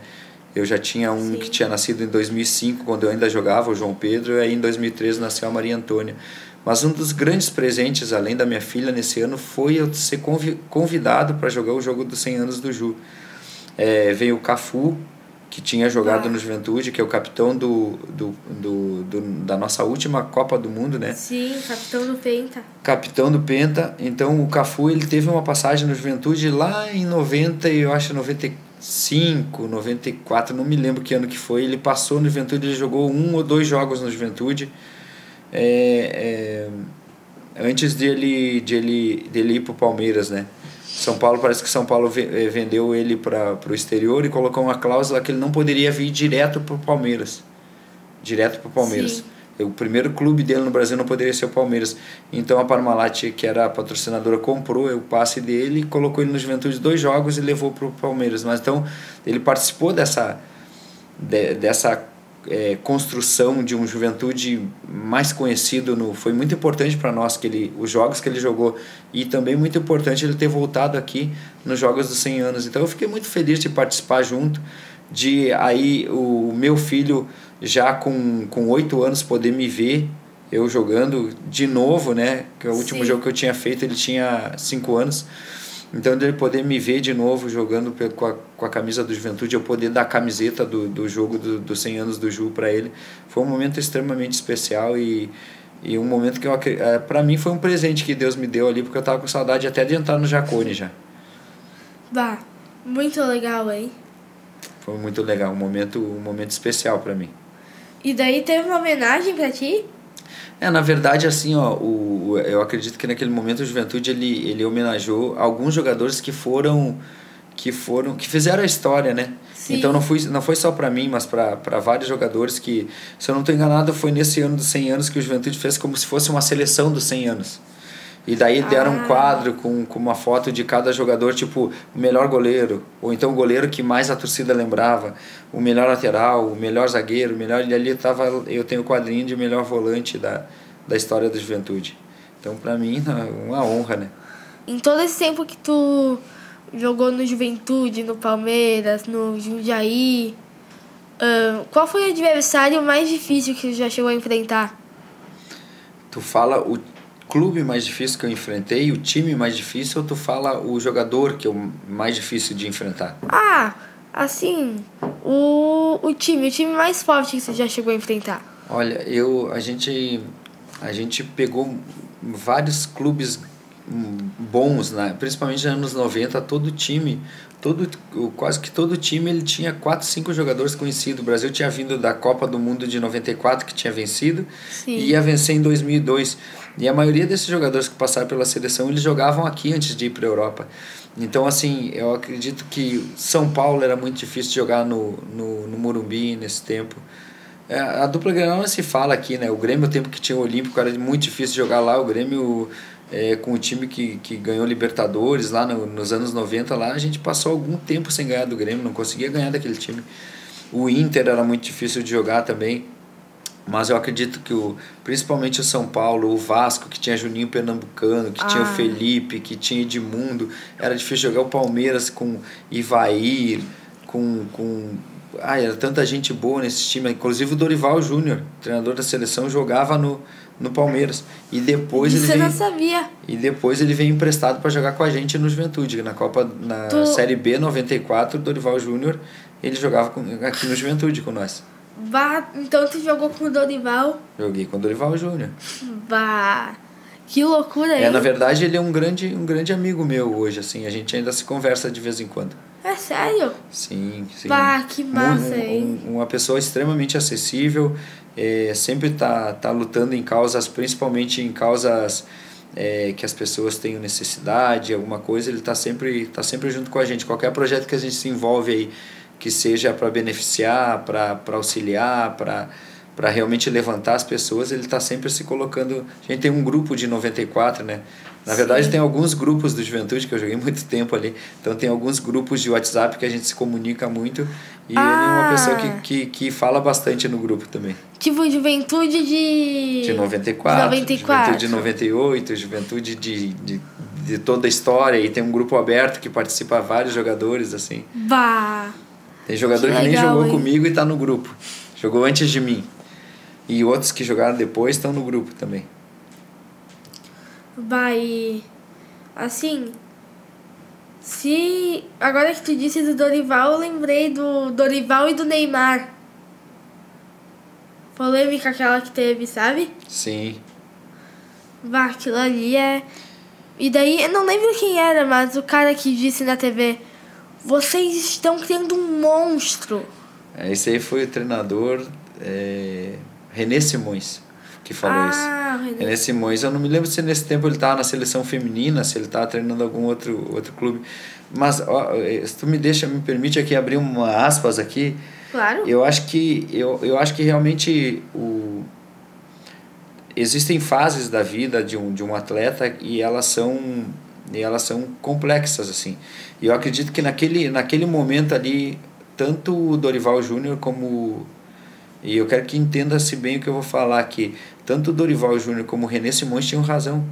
Eu já tinha um Sim. que tinha nascido em 2005, quando eu ainda jogava, o João Pedro, e aí em 2013 nasceu a Maria Antônia. Mas um dos grandes presentes, além da minha filha, nesse ano, foi eu ser convidado para jogar o jogo dos 100 anos do Ju. Veio o Cafu, que tinha jogado no Juventude, que é o capitão da nossa última Copa do Mundo, né?
Sim, capitão do Penta.
Capitão do Penta. Então o Cafu, ele teve uma passagem no Juventude lá em 90, eu acho 95, 94, não me lembro que ano que foi. Ele passou no Juventude, ele jogou 1 ou 2 jogos no Juventude. Antes dele ir para o Palmeiras, né? Parece que São Paulo vendeu ele para o exterior e colocou uma cláusula que ele não poderia vir direto para o Palmeiras. Sim. O primeiro clube dele no Brasil não poderia ser o Palmeiras. Então a Parmalat, que era a patrocinadora, comprou o passe dele e colocou ele no Juventude 2 jogos e levou para o Palmeiras. Mas então ele participou dessa construção de um Juventude mais conhecido. Foi muito importante para nós os jogos que ele jogou, e também muito importante ele ter voltado aqui nos Jogos dos 100 anos. Então eu fiquei muito feliz de participar junto, de aí o meu filho já com 8 anos poder me ver eu jogando de novo, né? Que o último jogo que eu tinha feito ele tinha 5 anos. Então, ele poder me ver de novo jogando com a camisa do Juventude, eu poder dar a camiseta do jogo dos 100 anos do Ju para ele, foi um momento extremamente especial e um momento que para mim foi um presente que Deus me deu ali, porque eu estava com saudade até de entrar no Jacone já.
Muito legal, hein?
Foi muito legal, um momento especial para mim.
E daí teve uma homenagem para ti?
Na verdade, assim, eu acredito que naquele momento o Juventude ele homenageou alguns jogadores que fizeram a história, né?
Sim.
Então não foi só para mim, mas para vários jogadores que, se eu não estou enganado, foi nesse ano dos 100 anos que o Juventude fez como se fosse uma seleção dos 100 anos. E daí deram um quadro com uma foto de cada jogador, tipo, o melhor goleiro, ou então o goleiro que mais a torcida lembrava, o melhor lateral, o melhor zagueiro, e ali eu tenho o quadrinho de melhor volante da história da Juventude. Então, para mim, uma honra, né?
Em todo esse tempo que tu jogou no Juventude, no Palmeiras, no Jundiaí, qual foi o adversário mais difícil que tu já chegou a enfrentar?
Tu fala o clube mais difícil que eu enfrentei, o time mais difícil, ou tu fala o jogador que é o mais difícil de enfrentar?
Assim, o time mais forte que você já chegou a enfrentar.
Olha, a gente pegou vários clubes bons, né? Principalmente nos anos 90, todo time, quase que todo time ele tinha 4, 5 jogadores conhecidos. O Brasil tinha vindo da Copa do Mundo de 94, que tinha vencido,
Sim.
e ia vencer em 2002. E a maioria desses jogadores que passaram pela seleção, eles jogavam aqui antes de ir para a Europa. Então, assim, eu acredito que São Paulo era muito difícil de jogar no Morumbi nesse tempo. A dupla Grenal não se fala aqui, né? O Grêmio, o tempo que tinha o Olímpico, era muito difícil de jogar lá. O Grêmio, com o time que ganhou Libertadores lá nos anos 90, lá, a gente passou algum tempo sem ganhar do Grêmio, não conseguia ganhar daquele time. O Inter era muito difícil de jogar também. Mas eu acredito que principalmente o São Paulo, o Vasco, que tinha Juninho Pernambucano, que tinha o Felipe, que tinha Edmundo, era difícil jogar. O Palmeiras com Ivair, era tanta gente boa nesse time. Inclusive o Dorival Júnior, treinador da seleção, jogava no Palmeiras. E depois
não sabia.
E depois ele veio emprestado para jogar com a gente no Juventude. Na Série B 94, o Dorival Júnior, ele jogava aqui no Juventude com nós.
Então tu jogou com o Dorival?
Joguei com o Dorival Júnior.
Que loucura, hein?
Na verdade, ele é um grande amigo meu hoje, assim. A gente ainda se conversa de vez em quando.
É sério?
Sim.
Que massa, hein?
Uma pessoa extremamente acessível, sempre tá lutando em causas, principalmente em causas que as pessoas tenham necessidade, alguma coisa, ele tá sempre junto com a gente. Qualquer projeto que a gente se envolve aí, que seja para beneficiar, para auxiliar, para realmente levantar as pessoas, ele está sempre se colocando. A gente tem um grupo de 94, né? Na verdade, tem alguns grupos do Juventude, que eu joguei muito tempo ali, então tem alguns grupos de WhatsApp que a gente se comunica muito, e ele é uma pessoa que fala bastante no grupo também.
Tipo, Juventude de
94, Juventude de 98, Juventude de toda a história, e tem um grupo aberto que participa vários jogadores, assim. Tem jogador que nem jogou comigo e está no grupo. Jogou antes de mim. E outros que jogaram depois estão no grupo também.
Assim, agora que tu disse do Dorival, eu lembrei do Dorival e do Neymar. Polêmica aquela que teve, sabe?
Sim.
Aquilo ali E daí, eu não lembro quem era, mas o cara que disse na TV: vocês estão criando um monstro.
Esse aí foi o treinador René Simões que falou isso. René Simões, eu não me lembro se nesse tempo ele estava na seleção feminina, se ele estava treinando algum outro clube. Mas se tu me permite aqui abrir uma aspas aqui.
Claro.
Eu acho que realmente existem fases da vida de um atleta e elas são complexas, assim. E eu acredito que naquele momento ali, tanto o Dorival Júnior como... E eu quero que entenda-se bem o que eu vou falar aqui. Tanto o Dorival Júnior como o René Simões tinham razão.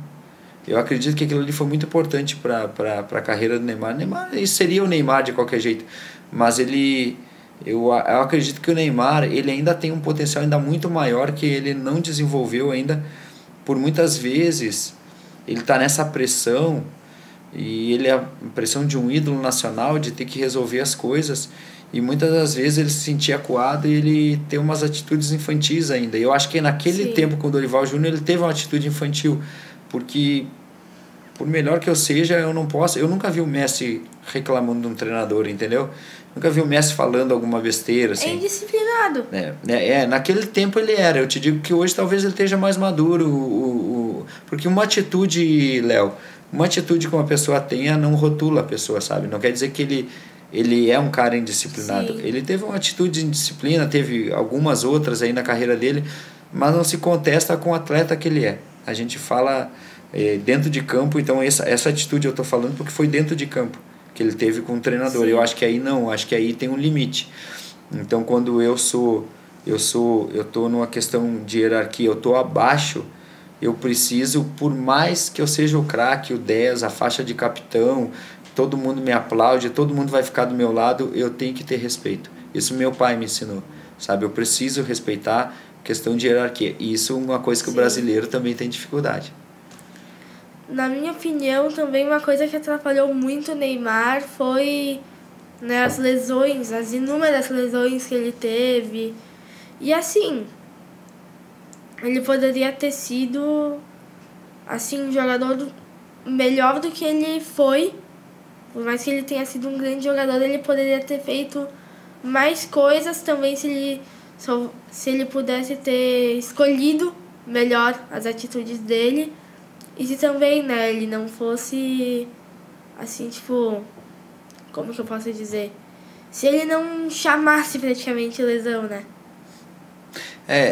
Eu acredito que aquilo ali foi muito importante para a carreira do Neymar. Ele seria o Neymar de qualquer jeito. Mas eu acredito que o Neymar ele ainda tem um potencial ainda muito maior que ele não desenvolveu ainda. Por muitas vezes, ele está nessa pressão... E ele é a pressão de um ídolo nacional, de ter que resolver as coisas. E muitas das vezes ele se sentia acuado e ele tem umas atitudes infantis ainda. E eu acho que naquele tempo com o Dorival Júnior ele teve uma atitude infantil. Porque, por melhor que eu seja, eu nunca vi o Messi reclamando de um treinador, entendeu? Nunca vi o Messi falando alguma besteira. Assim.
É indisciplinado.
Naquele tempo ele era. Eu te digo que hoje talvez ele esteja mais maduro. Porque uma atitude, Léo... Uma atitude que uma pessoa tenha não rotula a pessoa, sabe? Não quer dizer que ele é um cara indisciplinado. Sim. Ele teve uma atitude de indisciplina, teve algumas outras aí na carreira dele, mas não se contesta com o atleta que ele é. A gente fala dentro de campo, então essa atitude eu estou falando porque foi dentro de campo que ele teve com o treinador. Sim. Eu acho que aí não, acho que aí tem um limite. Então quando eu estou numa questão de hierarquia, eu estou abaixo, eu preciso, por mais que eu seja o craque, o 10, a faixa de capitão, todo mundo me aplaude, todo mundo vai ficar do meu lado, eu tenho que ter respeito. Isso meu pai me ensinou, sabe? Eu preciso respeitar questão de hierarquia. E isso é uma coisa que Sim. o brasileiro também tem dificuldade.
Na minha opinião, também uma coisa que atrapalhou muito o Neymar foi as lesões, as inúmeras lesões que ele teve. E assim... Ele poderia ter sido, assim, um jogador melhor do que ele foi. Por mais que ele tenha sido um grande jogador, ele poderia ter feito mais coisas também se ele pudesse ter escolhido melhor as atitudes dele. E se também, né, ele não fosse, assim, tipo, como que eu posso dizer? Se ele não chamasse praticamente lesão, né?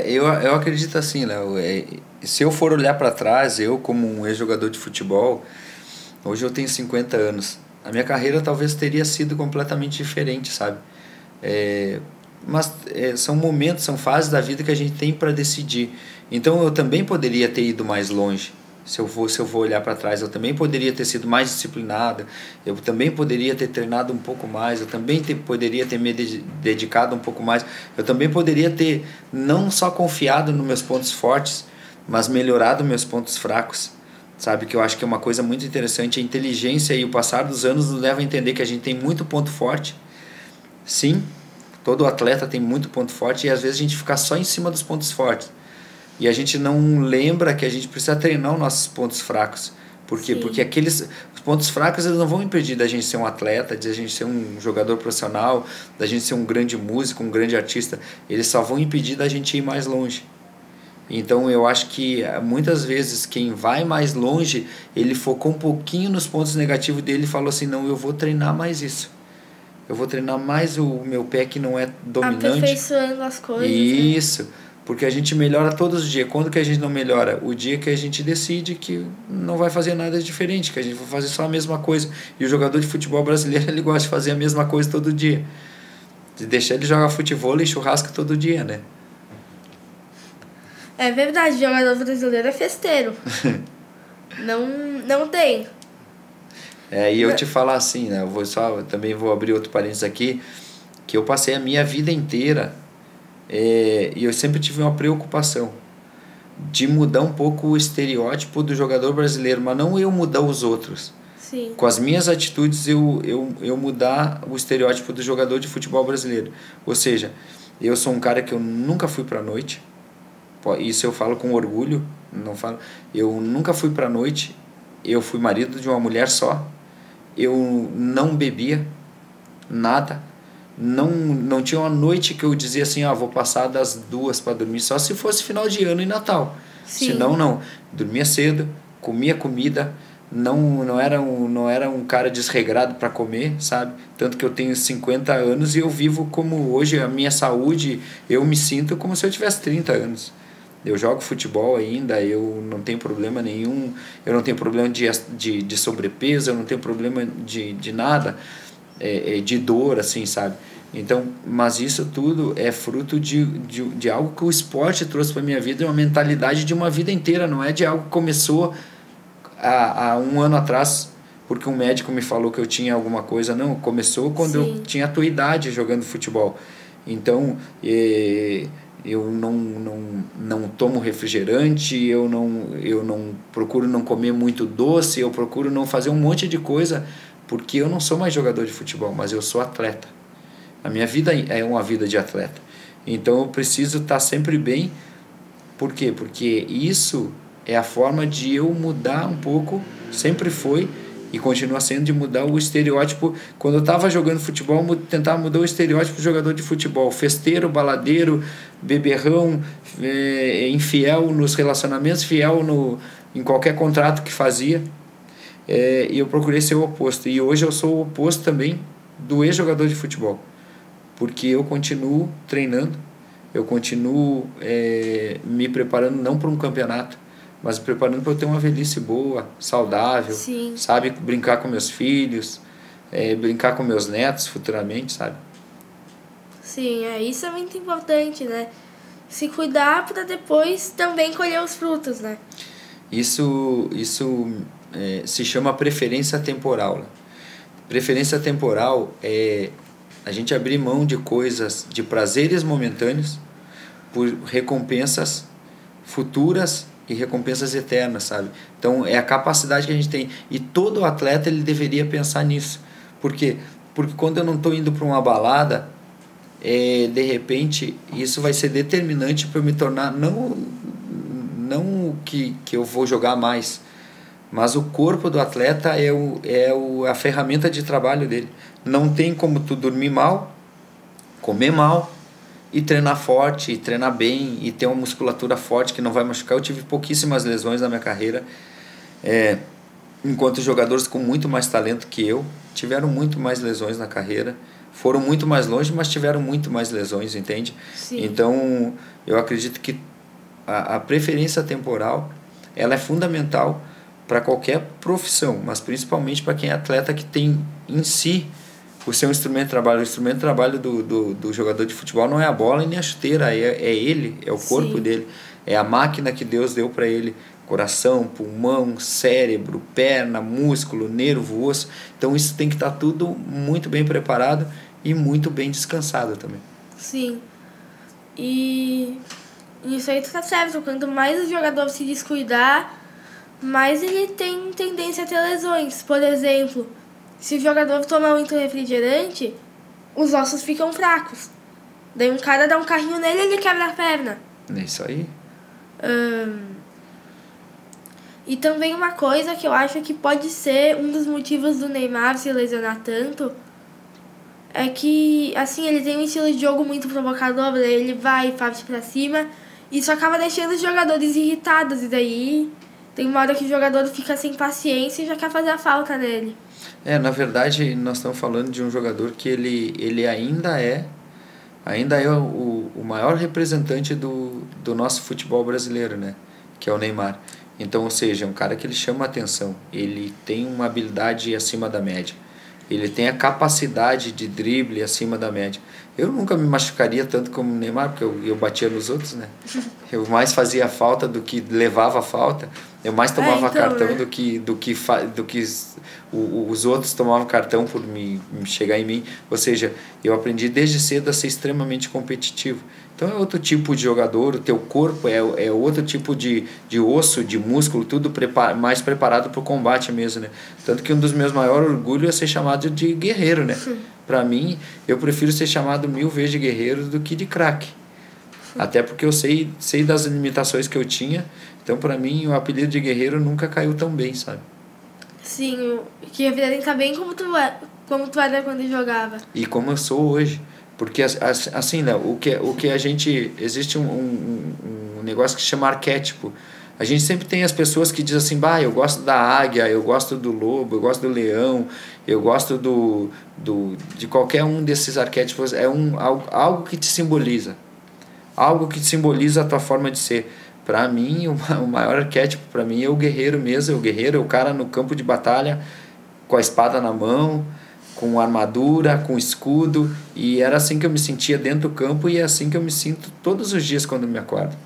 Eu acredito assim, Léo. Se eu for olhar para trás, eu como um ex-jogador de futebol, hoje eu tenho 50 anos. A minha carreira talvez teria sido completamente diferente, sabe? São momentos, são fases da vida que a gente tem para decidir. Então eu também poderia ter ido mais longe. Se eu for olhar para trás, eu também poderia ter sido mais disciplinado, eu também poderia ter treinado um pouco mais, eu também poderia ter me dedicado um pouco mais, eu também poderia ter não só confiado nos meus pontos fortes, mas melhorado meus pontos fracos. Sabe, que eu acho que é uma coisa muito interessante, a inteligência e o passar dos anos nos leva a entender que a gente tem muito ponto forte. Sim, todo atleta tem muito ponto forte e às vezes a gente fica só em cima dos pontos fortes. E a gente não lembra que a gente precisa treinar os nossos pontos fracos. Por quê? Sim. Porque os pontos fracos eles não vão impedir da gente ser um atleta, de a gente ser um jogador profissional, da gente ser um grande músico, um grande artista. Eles só vão impedir da gente ir mais longe. Então eu acho que muitas vezes quem vai mais longe, ele focou um pouquinho nos pontos negativos dele e falou assim, não, eu vou treinar mais isso. Eu vou treinar mais o meu pé que não é dominante.
Aperfeiçoando as coisas.
Isso. Né? Porque a gente melhora todos os dias. Quando que a gente não melhora? O dia que a gente decide que não vai fazer nada diferente, que a gente vai fazer só a mesma coisa. E o jogador de futebol brasileiro, ele gosta de fazer a mesma coisa todo dia. De deixar ele jogar futebol e churrasco todo dia, né?
É verdade, jogador brasileiro é festeiro. não tem.
E eu te falar assim, né? Também vou abrir outro parênteses aqui, que eu passei a minha vida inteira e eu sempre tive uma preocupação de mudar um pouco o estereótipo do jogador brasileiro, mas não eu mudar os outros.
Sim.
Com as minhas atitudes eu mudar o estereótipo do jogador de futebol brasileiro. Ou seja, eu sou um cara que eu nunca fui pra noite. Isso eu falo com orgulho, não falo. Eu nunca fui pra noite. Eu fui marido de uma mulher só. Eu não bebia nada. Não tinha uma noite que eu dizia assim, vou passar das 2 para dormir, só se fosse final de ano e Natal.
Sim.
Senão não. Dormia cedo, comia comida, não era um cara desregrado para comer, sabe? Tanto que eu tenho 50 anos e eu vivo como hoje a minha saúde, eu me sinto como se eu tivesse 30 anos. Eu jogo futebol ainda, eu não tenho problema nenhum, eu não tenho problema de sobrepeso, eu não tenho problema de nada, de dor, assim, sabe? Então, mas isso tudo é fruto de algo que o esporte trouxe para minha vida, uma mentalidade de uma vida inteira, não é de algo que começou há 1 ano atrás, porque um médico me falou que eu tinha alguma coisa, não, começou quando Sim. eu tinha a tua idade jogando futebol. Então, eu não tomo refrigerante, eu não procuro não comer muito doce, eu procuro não fazer um monte de coisa, porque eu não sou mais jogador de futebol, mas eu sou atleta. A minha vida é uma vida de atleta. Então eu preciso estar sempre bem. Por quê? Porque isso é a forma de eu mudar um pouco, sempre foi, e continua sendo, de mudar o estereótipo. Quando eu estava jogando futebol, tentar mudar o estereótipo do jogador de futebol. Festeiro, baladeiro, beberrão, infiel nos relacionamentos, fiel em qualquer contrato que fazia. E eu procurei ser o oposto. E hoje eu sou o oposto também do ex-jogador de futebol. Porque eu continuo treinando, eu continuo me preparando não para um campeonato, mas preparando para eu ter uma velhice boa, saudável,
Sim.
sabe? Brincar com meus filhos, brincar com meus netos futuramente, sabe?
Sim, isso é muito importante, né? Se cuidar para depois também colher os frutos, né?
Isso se chama preferência temporal. Né? Preferência temporal é a gente abrir mão de coisas, de prazeres momentâneos por recompensas futuras e recompensas eternas, sabe? Então é a capacidade que a gente tem, e todo atleta ele deveria pensar nisso. Por quê? Porque quando eu não estou indo para uma balada, de repente isso vai ser determinante para eu me tornar não que eu vou jogar mais, mas o corpo do atleta a ferramenta de trabalho dele. Não tem como tu dormir mal, comer mal e treinar forte, e treinar bem, e ter uma musculatura forte que não vai machucar. Eu tive pouquíssimas lesões na minha carreira, enquanto jogadores com muito mais talento que eu tiveram muito mais lesões na carreira, foram muito mais longe, mas tiveram muito mais lesões, entende?
Sim.
Então, eu acredito que a preferência temporal ela é fundamental para qualquer profissão, mas principalmente para quem é atleta, que tem em si o seu instrumento de trabalho. O instrumento de trabalho do jogador de futebol não é a bola e nem a chuteira, é ele, é o corpo
Sim.
dele, é a máquina que Deus deu para ele. Coração, pulmão, cérebro, perna, músculo, nervo, osso. Então isso tem que estar tudo muito bem preparado e muito bem descansado também.
Sim. E isso aí tu tá certo. Quanto mais o jogador se descuidar, mais ele tem tendência a ter lesões. Por exemplo, se o jogador tomar muito refrigerante, os ossos ficam fracos. Daí um cara dá um carrinho nele e ele quebra a perna.
É isso aí.
E também uma coisa que eu acho que pode ser um dos motivos do Neymar se lesionar tanto é que, assim, ele tem um estilo de jogo muito provocador, ele vai e parte pra cima, e isso acaba deixando os jogadores irritados, e daí tem uma hora que o jogador fica sem paciência e já quer fazer a falta nele.
Na verdade, nós estamos falando de um jogador que ele ainda é o maior representante do nosso futebol brasileiro, né? Que é o Neymar. Então, ou seja, é um cara que ele chama a atenção, ele tem uma habilidade acima da média, ele tem a capacidade de drible acima da média. Eu nunca me machucaria tanto como o Neymar, porque eu batia nos outros, né? Eu mais fazia falta do que levava falta, eu mais tomava cartão, né? do que os outros tomavam cartão por me chegar em mim. Ou seja, eu aprendi desde cedo a ser extremamente competitivo. Então é outro tipo de jogador, o teu corpo é outro tipo de osso, de músculo, tudo mais preparado para o combate mesmo, né? Tanto que um dos meus maiores orgulhos é ser chamado de guerreiro, né? Para mim, eu prefiro ser chamado 1000 vezes de guerreiro do que de craque. Até porque eu sei das limitações que eu tinha, então para mim o apelido de guerreiro nunca caiu tão bem, sabe?
Sim, que a vida tem que estar bem como tu era quando jogava.
E como eu sou hoje. Porque assim, né, o que a gente... Existe um negócio que se chama arquétipo. A gente sempre tem as pessoas que dizem assim, eu gosto da águia, eu gosto do lobo, eu gosto do leão, eu gosto de qualquer um desses arquétipos. É algo que te simboliza. Algo que simboliza a tua forma de ser. Para mim, o maior arquétipo para mim é o guerreiro mesmo. O guerreiro é o cara no campo de batalha, com a espada na mão, com armadura, com escudo, e era assim que eu me sentia dentro do campo, e é assim que eu me sinto todos os dias quando me acordo.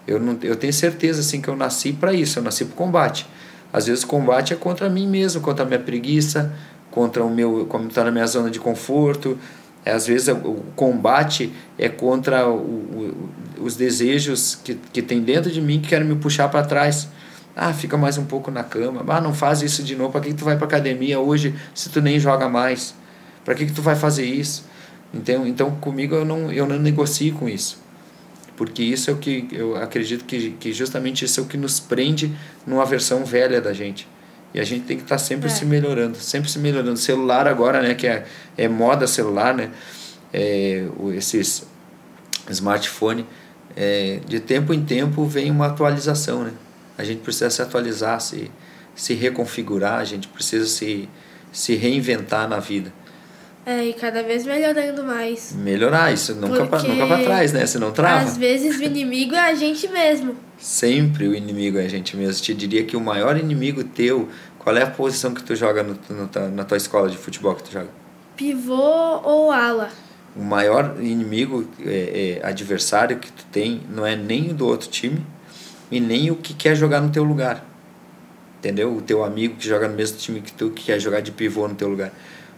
Eu tenho certeza assim que eu nasci para isso, eu nasci para o combate. Às vezes o combate é contra mim mesmo, contra a minha preguiça, contra como estar na minha zona de conforto. Às vezes o combate é contra os desejos que tem dentro de mim que querem me puxar para trás. Fica mais um pouco na cama. Não faz isso de novo. Para que tu vai para academia hoje se tu nem joga mais? Para que tu vai fazer isso? Então comigo eu não negocio com isso. Porque isso é o que eu acredito que justamente isso é o que nos prende numa versão velha da gente. E a gente tem que estar sempre se melhorando. Sempre se melhorando. O celular agora, né, que é moda celular, né? Esses smartphone, de tempo em tempo vem uma atualização, né? A gente precisa se atualizar, se reconfigurar, a gente precisa se reinventar na vida.
E cada vez melhorando mais.
Melhorar, isso nunca para trás, né? Você não trava.
Às vezes o inimigo é a gente mesmo.
Sempre o inimigo é a gente mesmo. Eu te diria que o maior inimigo teu, qual é a posição que tu joga na tua escola de futebol que tu joga?
Pivô ou ala.
O maior inimigo, adversário que tu tem, não é nem o do outro time, e nem o que quer jogar no teu lugar, entendeu? O teu amigo que joga no mesmo time que tu, que quer jogar de pivô no teu lugar.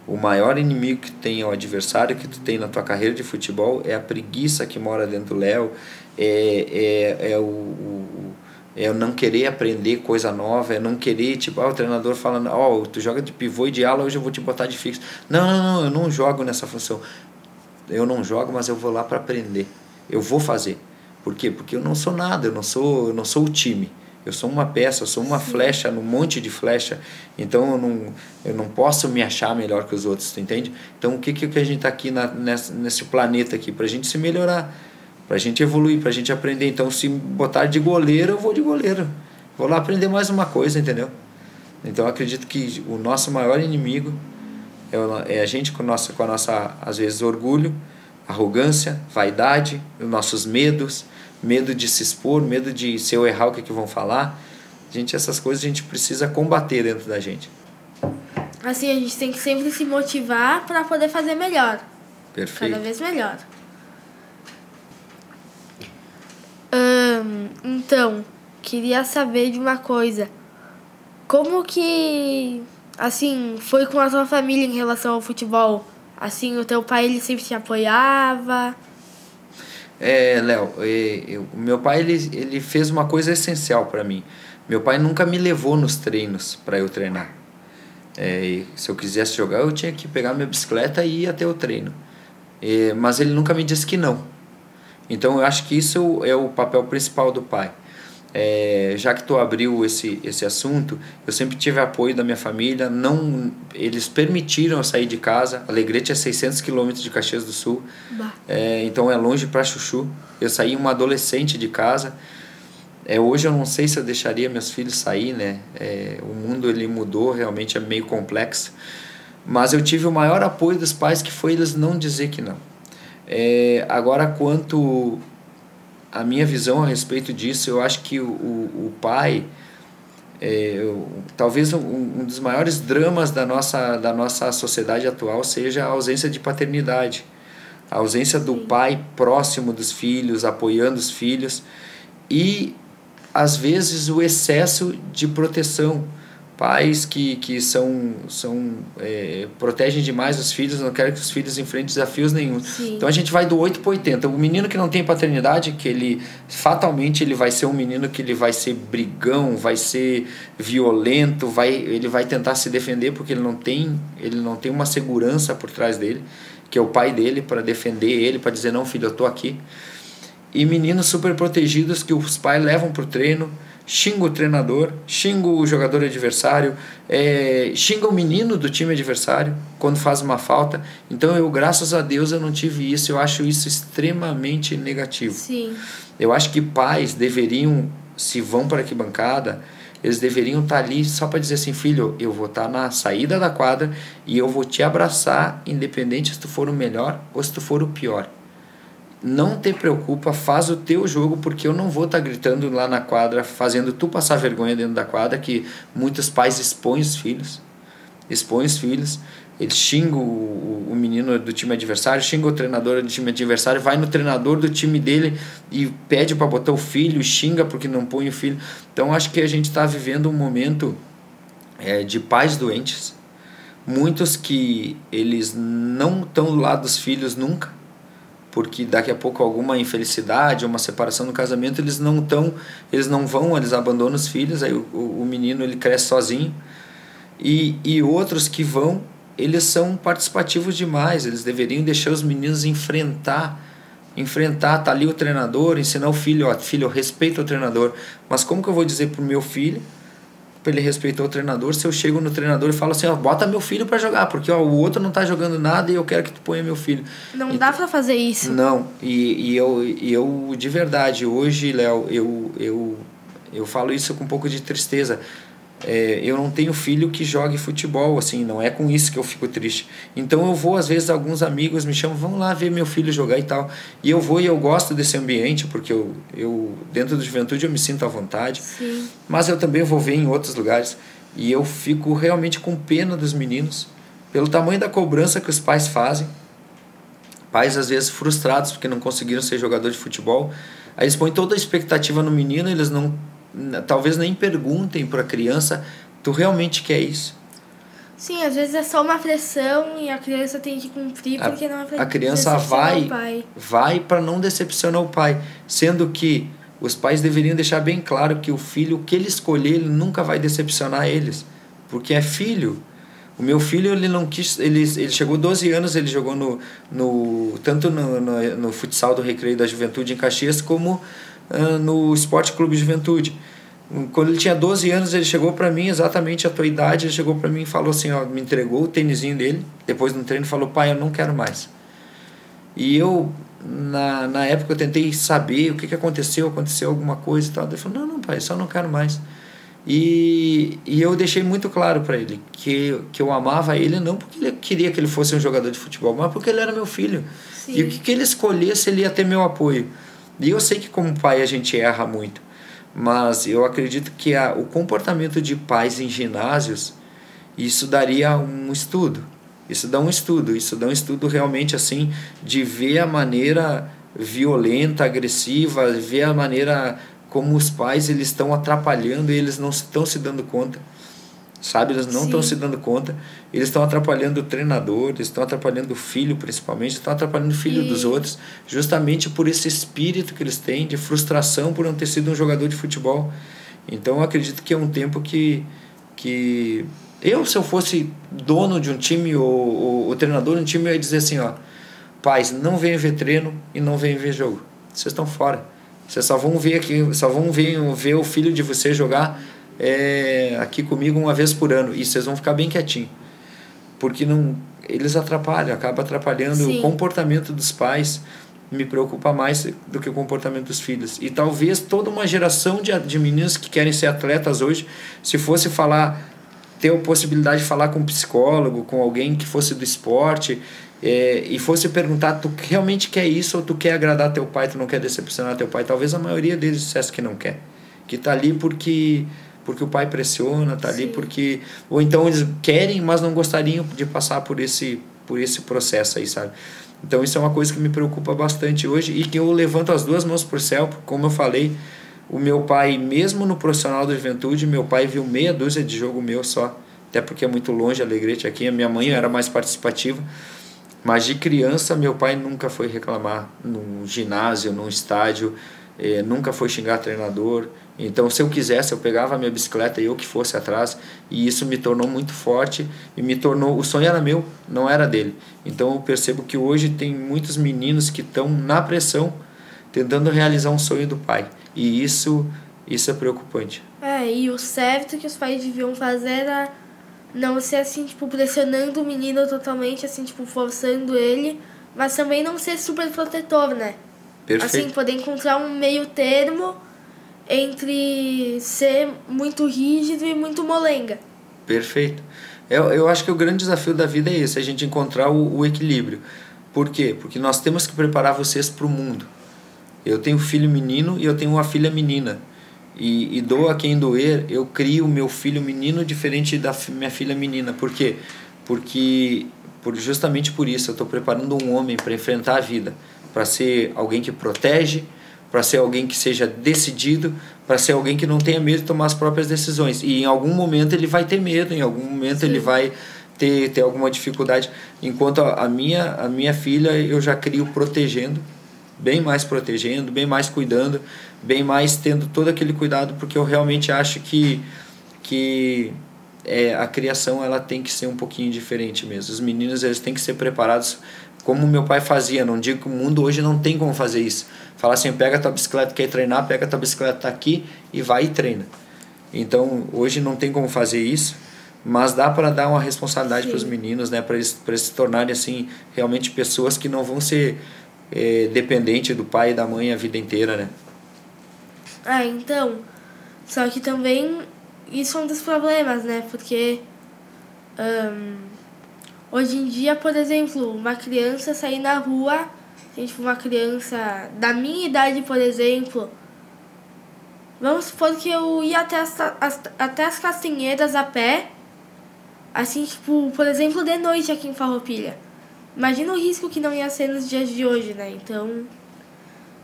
O maior inimigo que tem, o adversário que tu tem na tua carreira de futebol, é a preguiça que mora dentro do Léo, é o não querer aprender coisa nova, é não querer, tipo, o treinador falando, tu joga de pivô e de ala, hoje eu vou te botar de fixo. Não, eu não jogo nessa função. Eu não jogo, mas eu vou lá para aprender. Eu vou fazer. Por quê? Porque eu não sou nada, eu não sou o time. Eu sou uma peça, eu sou uma flecha num monte de flecha. Então eu não posso me achar melhor que os outros, tu entende? Então o que a gente está aqui nesse planeta aqui? Para a gente se melhorar, para a gente evoluir, para a gente aprender. Então se botar de goleiro, eu vou de goleiro. Vou lá aprender mais uma coisa, entendeu? Então eu acredito que o nosso maior inimigo é a gente com a nossa, às vezes, orgulho, arrogância, vaidade, os nossos medos, medo de se expor, medo de se eu errar o que vão falar. Gente, essas coisas a gente precisa combater dentro da gente.
Assim, a gente tem que sempre se motivar para poder fazer melhor.
Perfeito.
Cada vez melhor. Então, queria saber de uma coisa. Como que, assim, foi com a tua família em relação ao futebol? Assim, o teu pai, ele sempre te apoiava?
Léo, o meu pai ele fez uma coisa essencial para mim. Meu pai nunca me levou nos treinos para eu treinar. Se eu quisesse jogar, eu tinha que pegar minha bicicleta e ir até o treino. Mas ele nunca me disse que não. Então eu acho que isso é o papel principal do pai. Já que tu abriu esse assunto, eu sempre tive apoio da minha família. Eles permitiram eu sair de casa. Alegrete é 600 quilômetros de Caxias do Sul, então é longe para chuchu. Eu saí uma adolescente de casa. Hoje eu não sei se eu deixaria meus filhos sair, né? O mundo ele mudou, realmente é meio complexo, mas eu tive o maior apoio dos pais, que foi eles não dizer que não. Agora, quanto a minha visão a respeito disso, eu acho que o pai, talvez um dos maiores dramas da nossa sociedade atual seja a ausência de paternidade, a ausência do pai próximo dos filhos, apoiando os filhos, e às vezes o excesso de proteção. Pais que protegem demais os filhos, não querem que os filhos enfrentem desafios nenhum.
Sim.
Então a gente vai do 8 para 80. O menino que não tem paternidade, que ele fatalmente ele vai ser um menino que ele vai ser brigão, vai ser violento, ele vai tentar se defender porque ele não tem uma segurança por trás dele, que é o pai dele, para defender ele, para dizer: não, filho, eu tô aqui. E meninos super protegidos que os pais levam pro treino, xinga o treinador, xinga o jogador adversário, xinga o menino do time adversário quando faz uma falta. Então graças a Deus eu não tive isso. Eu acho isso extremamente negativo.
Sim.
Eu acho que pais deveriam, se vão para a arquibancada, eles deveriam estar ali só para dizer assim: filho, eu vou estar na saída da quadra e eu vou te abraçar, independente se tu for o melhor ou se tu for o pior. Não te preocupa, faz o teu jogo, porque eu não vou estar gritando lá na quadra, fazendo tu passar vergonha dentro da quadra, que muitos pais expõem os filhos, eles xingam o menino do time adversário, xingam o treinador do time adversário, vai no treinador do time dele e pede para botar o filho, xinga porque não põe o filho. Então acho que a gente está vivendo um momento de pais doentes, muitos que eles não estão do lado dos filhos nunca, porque daqui a pouco alguma infelicidade, uma separação no casamento, eles não vão, eles abandonam os filhos, aí o menino ele cresce sozinho, e outros que vão, eles são participativos demais, eles deveriam deixar os meninos enfrentar, tá ali o treinador, ensinar o filho: filho, respeita o treinador. Mas como que eu vou dizer pro meu filho para ele respeitar o treinador, se eu chego no treinador e falo assim: bota meu filho para jogar, porque o outro não tá jogando nada e eu quero que tu ponha meu filho?
Não dá para fazer isso.
Não, e eu de verdade, hoje, Léo, eu falo isso com um pouco de tristeza. Eu não tenho filho que jogue futebol, assim, não é com isso que eu fico triste. Então eu vou, às vezes alguns amigos me chamam: vamos lá ver meu filho jogar e tal, e eu vou, e eu gosto desse ambiente, porque eu dentro do Juventude eu me sinto à vontade.
Sim.
Mas eu também vou ver em outros lugares, e eu fico realmente com pena dos meninos pelo tamanho da cobrança que os pais fazem. Pais às vezes frustrados porque não conseguiram ser jogador de futebol, aí eles põem toda a expectativa no menino, eles talvez nem perguntem para a criança: tu realmente quer isso?
Sim, às vezes é só uma pressão e a criança tem que cumprir porque não é pra
a criança vai para não decepcionar o pai, sendo que os pais deveriam deixar bem claro que o filho, o que ele escolher, ele nunca vai decepcionar eles, porque é filho. O meu filho, ele não quis, ele chegou 12 anos, ele jogou tanto no futsal do Recreio da Juventude em Caxias, como no Esporte Clube Juventude. Quando ele tinha 12 anos, ele chegou para mim, exatamente a tua idade, ele chegou para mim e falou assim, ó, me entregou o tênisinho dele, depois do treino falou, pai, eu não quero mais. E eu, na época, eu tentei saber o que aconteceu alguma coisa e tal. Ele falou, não, pai, só não quero mais. E eu deixei muito claro para ele que eu amava ele não porque ele queria que ele fosse um jogador de futebol, mas porque ele era meu filho. Sim. E o que ele escolhesse, ele ia ter meu apoio. E eu sei que como pai a gente erra muito, mas eu acredito que o comportamento de pais em ginásios, isso daria um estudo. Isso dá um estudo realmente assim, de ver a maneira violenta, agressiva, ver a maneira como os pais eles estão atrapalhando e eles não estão se dando conta, sabe? Eles não estão se dando conta, eles estão atrapalhando o treinador, eles estão atrapalhando o filho principalmente, estão atrapalhando o filho dos outros, justamente por esse espírito que eles têm de frustração por não ter sido um jogador de futebol. Então eu acredito que é um tempo que se eu fosse dono de um time ou treinador de um time, eu ia dizer assim, ó, pais, não venham ver treino e não venham ver jogo, vocês estão fora. Vocês só vão ver o filho de vocês jogar aqui comigo uma vez por ano. E vocês vão ficar bem quietinhos. Porque eles acabam atrapalhando. Sim. O comportamento dos pais me preocupa mais do que o comportamento dos filhos. E talvez toda uma geração de meninos que querem ser atletas hoje, se fosse ter a possibilidade de falar com um psicólogo, com alguém que fosse do esporte, e fosse perguntar, tu realmente quer isso ou tu quer agradar teu pai, tu não quer decepcionar teu pai? Talvez a maioria deles dissesse que não quer, que tá ali porque o pai pressiona, tá ali porque... Ou então eles querem, mas não gostariam de passar por esse processo aí, sabe? Então isso é uma coisa que me preocupa bastante hoje e que eu levanto as duas mãos pro céu, como eu falei, o meu pai, mesmo no profissional da juventude, meu pai viu meia dúzia de jogo meu só, até porque é muito longe Alegrete aqui, a minha mãe era mais participativa, mas de criança meu pai nunca foi reclamar num ginásio, num estádio, nunca foi xingar treinador. Então se eu quisesse eu pegava a minha bicicleta e eu que fosse atrás, e isso me tornou muito forte e o sonho era meu, não era dele. Então eu percebo que hoje tem muitos meninos que estão na pressão tentando realizar um sonho do pai, e isso é preocupante.
E o certo que os pais deviam fazer era não ser assim, tipo, pressionando o menino totalmente, assim, tipo, forçando ele, mas também não ser super protetor, né?
Perfeito.
Assim, poder encontrar um meio termo entre ser muito rígido e muito molenga.
Perfeito. Eu acho que o grande desafio da vida é esse, a gente encontrar o equilíbrio. Por quê? Porque nós temos que preparar vocês para o mundo. Eu tenho filho menino e eu tenho uma filha menina. E doa quem doer, eu crio o meu filho menino diferente da minha filha menina. Por quê? Justamente por isso eu estou preparando um homem para enfrentar a vida, para ser alguém que protege, para ser alguém que seja decidido, para ser alguém que não tenha medo de tomar as próprias decisões. E em algum momento ele vai ter medo, em algum momento ele vai ter alguma dificuldade. Enquanto a minha filha eu já crio protegendo, bem mais cuidando, bem mais tendo todo aquele cuidado, porque eu realmente acho que a criação ela tem que ser um pouquinho diferente mesmo. Os meninos eles têm que ser preparados como meu pai fazia. Não digo que o mundo hoje não tem como fazer isso. Falar assim, pega a tua bicicleta, quer treinar, pega a tua bicicleta, tá aqui e vai e treina. Então hoje não tem como fazer isso, mas dá para dar uma responsabilidade para os meninos, né, para eles se tornarem assim realmente pessoas que não vão ser dependente do pai e da mãe a vida inteira, né?
Então, só que também isso é um dos problemas, né? Porque hoje em dia, por exemplo, uma criança sair na rua, uma criança da minha idade, por exemplo, vamos supor que eu ia até as Castanheiras a pé, assim, tipo, por exemplo, de noite aqui em Farroupilha. Imagina o risco que não ia ser nos dias de hoje, né? Então,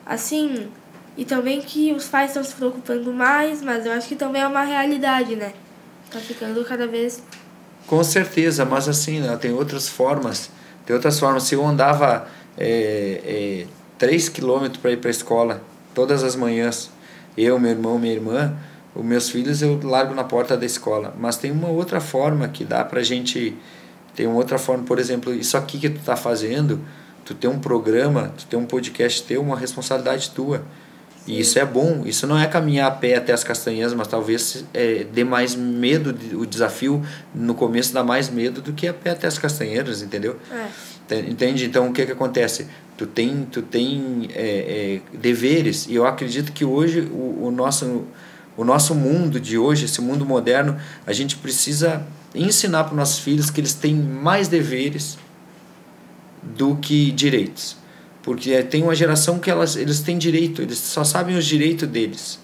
assim, e também que os pais estão se preocupando mais, mas eu acho que também é uma realidade, né? Tá ficando cada vez...
Com certeza, mas assim, né, tem outras formas. Se eu andava 3 quilômetros para ir para a escola todas as manhãs, eu, meu irmão, minha irmã, os meus filhos eu largo na porta da escola. Mas tem uma outra forma que dá pra gente... Tem uma outra forma, por exemplo, isso aqui que tu tá fazendo, tu tem um programa, tu tem um podcast teu, uma responsabilidade tua. E isso é bom. Isso não é caminhar a pé até as castanhas, mas talvez dê mais medo. O desafio no começo dá mais medo do que a pé até as castanheiras, entendeu? Entende? Então, o que acontece? Tu tem deveres, e eu acredito que hoje o nosso mundo de hoje, esse mundo moderno, a gente precisa ensinar para os nossos filhos que eles têm mais deveres do que direitos. Porque tem uma geração que eles têm direito, eles só sabem os direitos deles,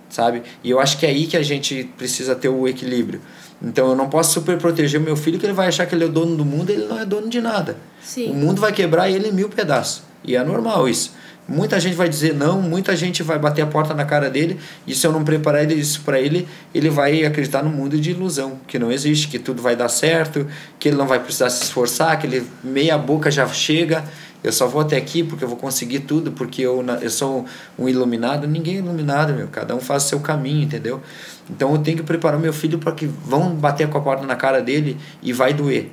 sabe? E eu acho que é aí que a gente precisa ter o equilíbrio. Então eu não posso super proteger o meu filho, que ele vai achar que ele é o dono do mundo, ele não é dono de nada.
Sim.
O mundo vai quebrar ele em 1000 pedaços. E é normal isso. Muita gente vai dizer não, muita gente vai bater a porta na cara dele, e se eu não preparar isso para ele, ele vai acreditar no mundo de ilusão, que não existe, que tudo vai dar certo, que ele não vai precisar se esforçar, que ele meia boca já chega, eu só vou até aqui porque eu vou conseguir tudo, porque eu sou um iluminado. Ninguém é iluminado, meu. Cada um faz o seu caminho, entendeu? Então eu tenho que preparar o meu filho para que vão bater com a porta na cara dele e vai doer.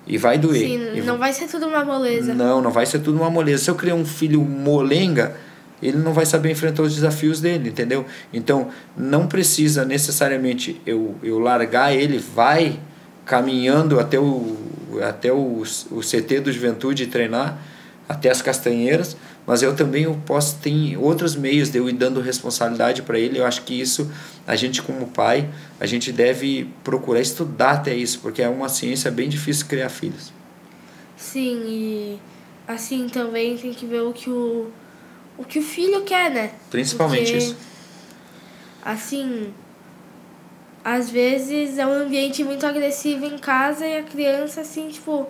E vai doer.
Sim, não vai ser tudo uma moleza.
Não vai ser tudo uma moleza. Se eu criar um filho molenga, ele não vai saber enfrentar os desafios dele, entendeu? Então, não precisa necessariamente eu largar ele, vai caminhando até o CT do Juventude e treinar, até as castanheiras, mas eu posso ter outros meios de eu ir dando responsabilidade para ele. Eu acho que isso, a gente como pai, a gente deve procurar estudar até isso, porque é uma ciência bem difícil criar filhos.
Sim, e assim também tem que ver o que o filho quer, né?
Principalmente isso.
Assim, às vezes é um ambiente muito agressivo em casa e a criança, assim, tipo,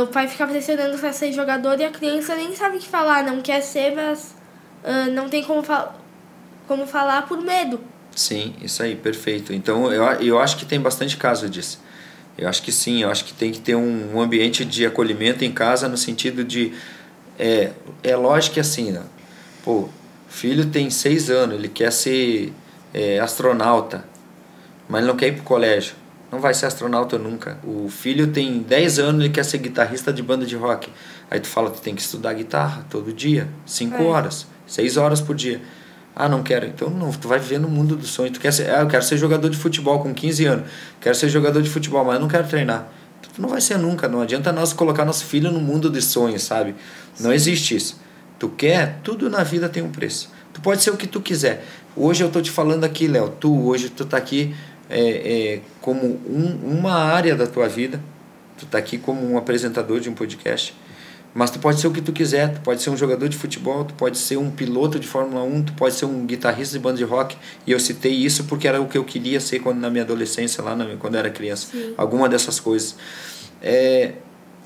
o pai fica pressionando pra ser jogador e a criança nem sabe o que falar, não quer ser, mas não tem como falar por medo.
Sim, isso aí, perfeito. Então eu acho que tem bastante caso disso. Eu acho que sim, eu acho que tem que ter um ambiente de acolhimento em casa, no sentido de... É lógico que assim, né? Pô, filho tem 6 anos, ele quer ser astronauta, mas ele não quer ir pro colégio. Não vai ser astronauta nunca. O filho tem 10 anos, ele quer ser guitarrista de banda de rock. Aí tu fala, tu tem que estudar guitarra todo dia, 5 horas, 6 horas por dia. Ah, não quero. Então não, tu vai viver no mundo do sonho. Tu quer ser, eu quero ser jogador de futebol com 15 anos. Quero ser jogador de futebol, mas eu não quero treinar. Tu não vai ser nunca. Não adianta nós colocar nosso filho no mundo de sonhos, sabe? Não existe isso. Tu quer, tudo na vida tem um preço. Tu pode ser o que tu quiser. Hoje eu tô te falando aqui, Léo. Hoje tu tá aqui como uma área da tua vida. Tu tá aqui como um apresentador de um podcast. Mas tu pode ser o que tu quiser. Tu pode ser um jogador de futebol, tu pode ser um piloto de Fórmula 1, tu pode ser um guitarrista de banda de rock. E eu citei isso porque era o que eu queria ser na minha adolescência, quando eu era criança.
Sim.
Alguma dessas coisas.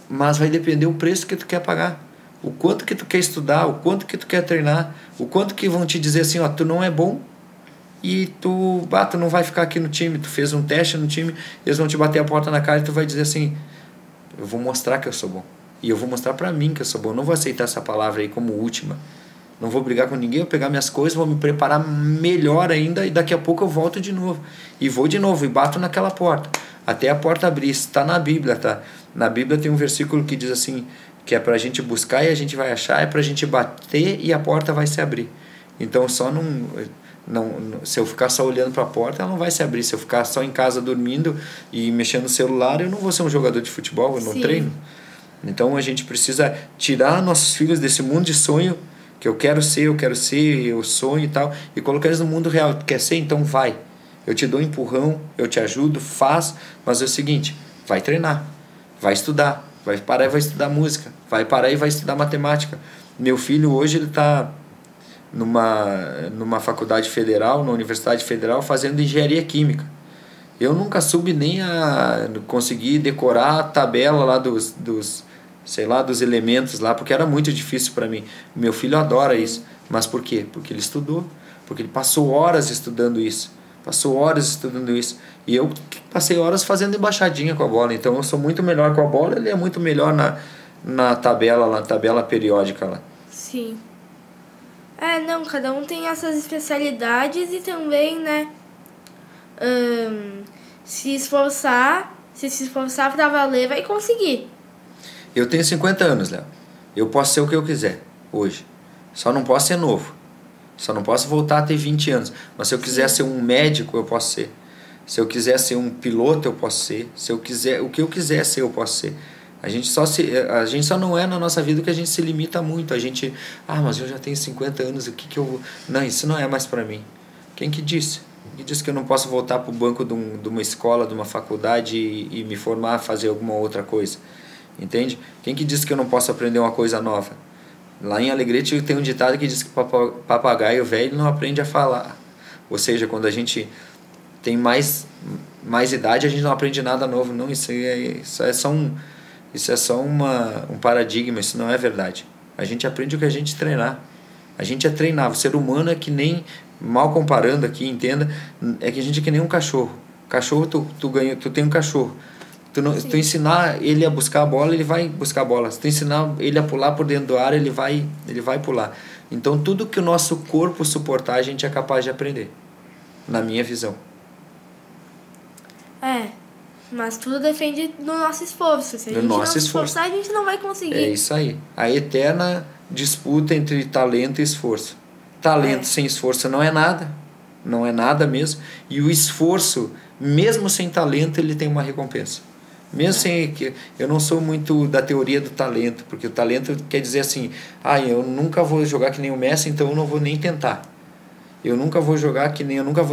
Mas vai depender do preço que tu quer pagar. O quanto que tu quer estudar, o quanto que tu quer treinar, o quanto que vão te dizer assim, ó, tu não é bom e tu não vai ficar aqui no time. Tu fez um teste no time, eles vão te bater a porta na cara e tu vai dizer assim, eu vou mostrar que eu sou bom. E eu vou mostrar pra mim que eu sou bom. Eu não vou aceitar essa palavra aí como última. Não vou brigar com ninguém, vou pegar minhas coisas, vou me preparar melhor ainda e daqui a pouco eu volto de novo. E vou de novo e bato naquela porta. Até a porta abrir. Isso está na Bíblia, tá? Na Bíblia tem um versículo que diz assim, que é pra gente buscar e a gente vai achar, é pra gente bater e a porta vai se abrir. Então só se eu ficar só olhando para a porta, ela não vai se abrir. Se eu ficar só em casa dormindo e mexendo no celular, eu não vou ser um jogador de futebol, eu não treino. Então a gente precisa tirar nossos filhos desse mundo de sonho, que eu quero ser, eu sonho e tal, e colocar eles no mundo real. Tu quer ser? Então vai. Eu te dou um empurrão, eu te ajudo, faz, mas é o seguinte, vai treinar, vai estudar, vai parar e vai estudar música, vai parar e vai estudar matemática. Meu filho hoje ele está numa faculdade federal, na Universidade Federal, fazendo engenharia química. Eu nunca soube nem a conseguir decorar a tabela lá dos elementos lá, porque era muito difícil para mim. Meu filho adora isso. Mas por quê? Porque ele estudou. Porque ele passou horas estudando isso. E eu passei horas fazendo embaixadinha com a bola. Então eu sou muito melhor com a bola, ele é muito melhor na tabela periódica lá.
Sim. Não, cada um tem essas especialidades e também, né, se esforçar pra valer, vai conseguir.
Eu tenho 50 anos, Léo. Eu posso ser o que eu quiser hoje. Só não posso ser novo. Só não posso voltar a ter 20 anos. Mas se eu quiser ser um médico, eu posso ser. Se eu quiser ser um piloto, eu posso ser. Se eu quiser, o que eu quiser ser, eu posso ser. A gente só não é na nossa vida que a gente se limita muito. A gente, mas eu já tenho 50 anos, o que que eu vou... Não, isso não é mais para mim. Quem que disse? Quem disse que eu não posso voltar para o banco de uma escola, de uma faculdade e me formar, fazer alguma outra coisa? Entende? Quem que disse que eu não posso aprender uma coisa nova? Lá em Alegrete tem um ditado que diz que papagaio velho não aprende a falar. Ou seja, quando a gente tem mais idade, a gente não aprende nada novo. Não, isso é só um paradigma, isso não é verdade. A gente aprende o que a gente treinar. A gente é treinável. O ser humano é que nem, mal comparando aqui, entenda, é que a gente é que nem um cachorro. Cachorro, tu tem um cachorro. Tu ensinar ele a buscar a bola, ele vai buscar a bola. Se tu ensinar ele a pular por dentro do ar, ele vai pular. Então, tudo que o nosso corpo suportar, a gente é capaz de aprender. Na minha visão.
Mas tudo depende do nosso esforço. Se a gente não se esforçar, a gente não vai conseguir.
É isso aí. A eterna disputa entre talento e esforço. Talento sem esforço não é nada. Não é nada mesmo. E o esforço, mesmo sem talento, ele tem uma recompensa. Mesmo sem... Eu não sou muito da teoria do talento, porque o talento quer dizer assim, eu nunca vou jogar que nem o Messi, então eu não vou nem tentar. Eu nunca vou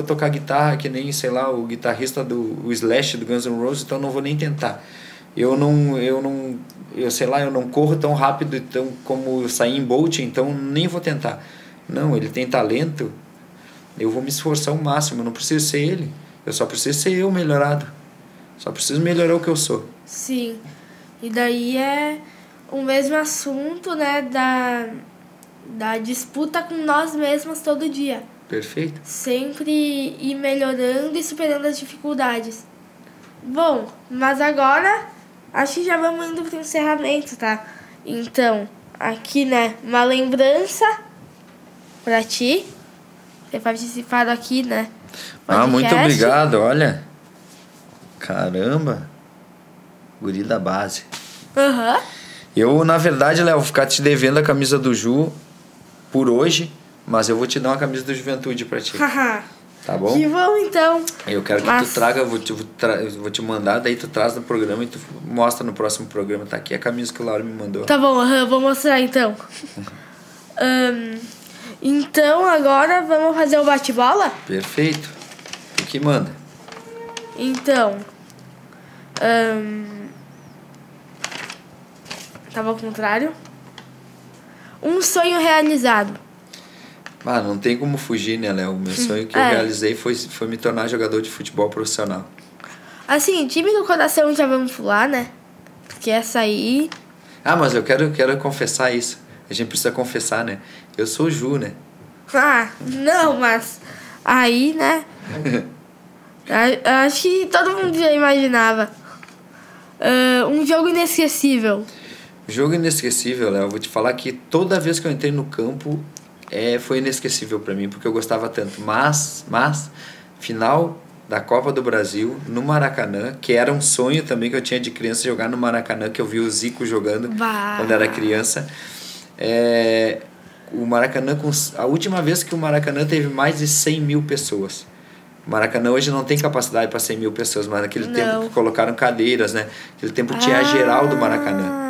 tocar guitarra que nem, sei lá, o guitarrista do Slash, do Guns N' Roses, então eu não vou nem tentar. Eu não corro tão rápido como o Usain Bolt, então nem vou tentar. Não, ele tem talento, eu vou me esforçar ao máximo, eu não preciso ser ele, eu só preciso ser eu melhorado. Só preciso melhorar o que eu sou.
Sim. E daí é o mesmo assunto, né, da disputa com nós mesmos todo dia.
Perfeito.
Sempre ir melhorando e superando as dificuldades. Bom, mas agora acho que já vamos indo para o encerramento, tá? Então, aqui, né, uma lembrança para ti. Ter participado aqui, né?
Podcast. Muito obrigado, olha. Caramba. Guri da base. Eu, na verdade, Léo, vou ficar te devendo a camisa do Ju por hoje, mas eu vou te dar uma camisa do Juventude pra ti. Tá bom?
Que bom, então.
Eu quero que tu traga, eu vou te mandar, daí tu traz no programa e tu mostra no próximo programa. Tá aqui a camisa que o Laura me mandou.
Tá bom, vou mostrar então. Então agora vamos fazer o bate-bola?
Perfeito. O que manda?
Então... Tava ao contrário. Um sonho realizado.
Não tem como fugir, né, Léo? O meu sonho que eu realizei foi me tornar jogador de futebol profissional.
Assim, time do coração já vamos pular, né? Porque essa aí...
mas eu quero confessar isso. A gente precisa confessar, né? Eu sou o Ju, né?
Não, mas... Aí, né? Acho que todo mundo já imaginava. Um jogo inesquecível.
Jogo inesquecível, Léo. Eu vou te falar que toda vez que eu entrei no campo foi inesquecível para mim, porque eu gostava tanto. Mas final da Copa do Brasil no Maracanã, que era um sonho também que eu tinha de criança, jogar no Maracanã, que eu vi o Zico jogando quando era criança. O Maracanã, a última vez que o Maracanã teve mais de 100 mil pessoas. O Maracanã hoje não tem capacidade para 100 mil pessoas, mas naquele tempo que colocaram cadeiras, né? Naquele tempo tinha a geral do Maracanã.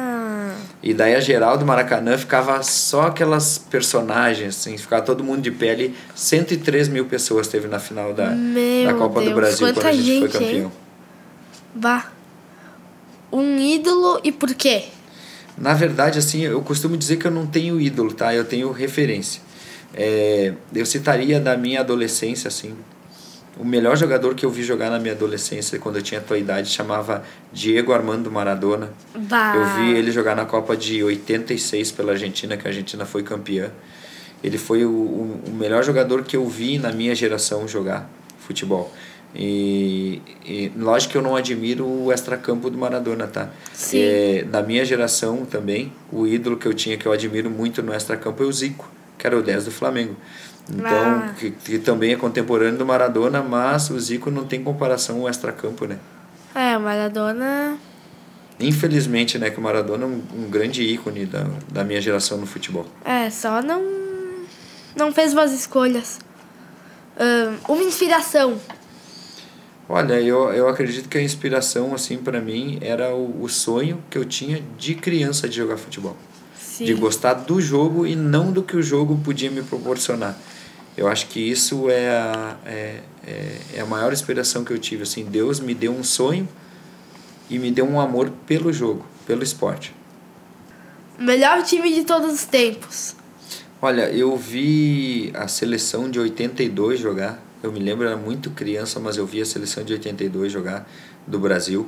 E daí a geral do Maracanã ficava só aquelas personagens, assim, ficava todo mundo de pé ali. 103 mil pessoas teve na final da Copa do Brasil, quando a gente foi campeão.
Um ídolo e por quê?
Na verdade, assim, eu costumo dizer que eu não tenho ídolo, tá? Eu tenho referência. Eu citaria da minha adolescência, assim, o melhor jogador que eu vi jogar na minha adolescência, quando eu tinha a tua idade, chamava Diego Armando Maradona. Eu vi ele jogar na Copa de 86 pela Argentina, que a Argentina foi campeã. Ele foi o melhor jogador que eu vi na minha geração jogar futebol. E lógico que eu não admiro o extracampo do Maradona, tá? Na minha geração também, o ídolo que eu tinha, que eu admiro muito no extracampo, é o Zico, que era o 10 do Flamengo. Então, que também é contemporâneo do Maradona, mas o Zico não tem comparação ao extracampo, né?
O Maradona...
Infelizmente, né, que o Maradona é um grande ícone da minha geração no futebol.
Só não não fez boas escolhas. Uma inspiração.
Olha, eu acredito que a inspiração, assim, para mim, era o sonho que eu tinha de criança de jogar futebol.
Sim.
De gostar do jogo e não do que o jogo podia me proporcionar. Eu acho que isso é a maior inspiração que eu tive. Assim, Deus me deu um sonho e me deu um amor pelo jogo, pelo esporte.
Melhor time de todos os tempos.
Olha, eu vi a seleção de 82 jogar. Eu me lembro, era muito criança, mas eu vi a seleção de 82 jogar do Brasil.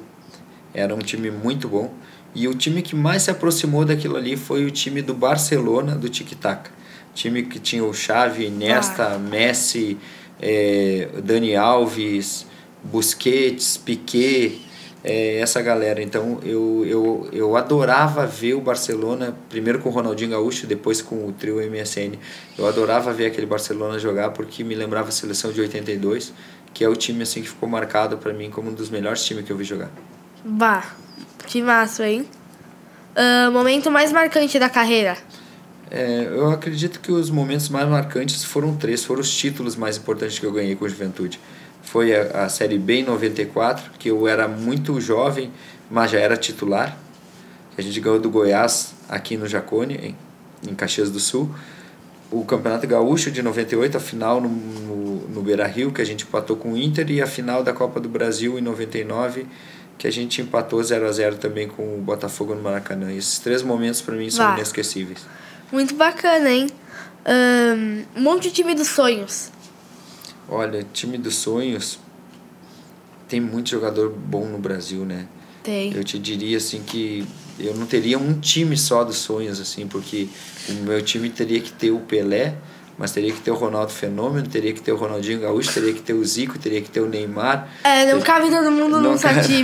Era um time muito bom. E o time que mais se aproximou daquilo ali foi o time do Barcelona, do Tic Tac. Time que tinha o Xavi, Iniesta, Messi, Dani Alves, Busquets, Piqué, essa galera. Então eu adorava ver o Barcelona, primeiro com o Ronaldinho Gaúcho, depois com o trio MSN. Eu adorava ver aquele Barcelona jogar porque me lembrava a seleção de 82, que é o time assim que ficou marcado para mim como um dos melhores times que eu vi jogar.
Que massa, hein? Momento mais marcante da carreira.
Eu acredito que os momentos mais marcantes foram 3, foram os títulos mais importantes que eu ganhei com a Juventude. Foi a Série B em 94, que eu era muito jovem, mas já era titular. A gente ganhou do Goiás aqui no Jacone, em Caxias do Sul. O Campeonato Gaúcho de 98, a final no Beira-Rio, que a gente empatou com o Inter, e a final da Copa do Brasil em 99, que a gente empatou 0-0 também com o Botafogo no Maracanã. E esses 3 momentos para mim são inesquecíveis.
Muito bacana, hein? Um monte de time dos sonhos.
Olha, time dos sonhos, tem muito jogador bom no Brasil, né?
Tem.
Eu te diria assim que eu não teria um time só dos sonhos, assim, porque o meu time teria que ter o Pelé, mas teria que ter o Ronaldo Fenômeno, teria que ter o Ronaldinho Gaúcho, teria que ter o Zico, teria que ter o Neymar.
Não cabe todo mundo num só time.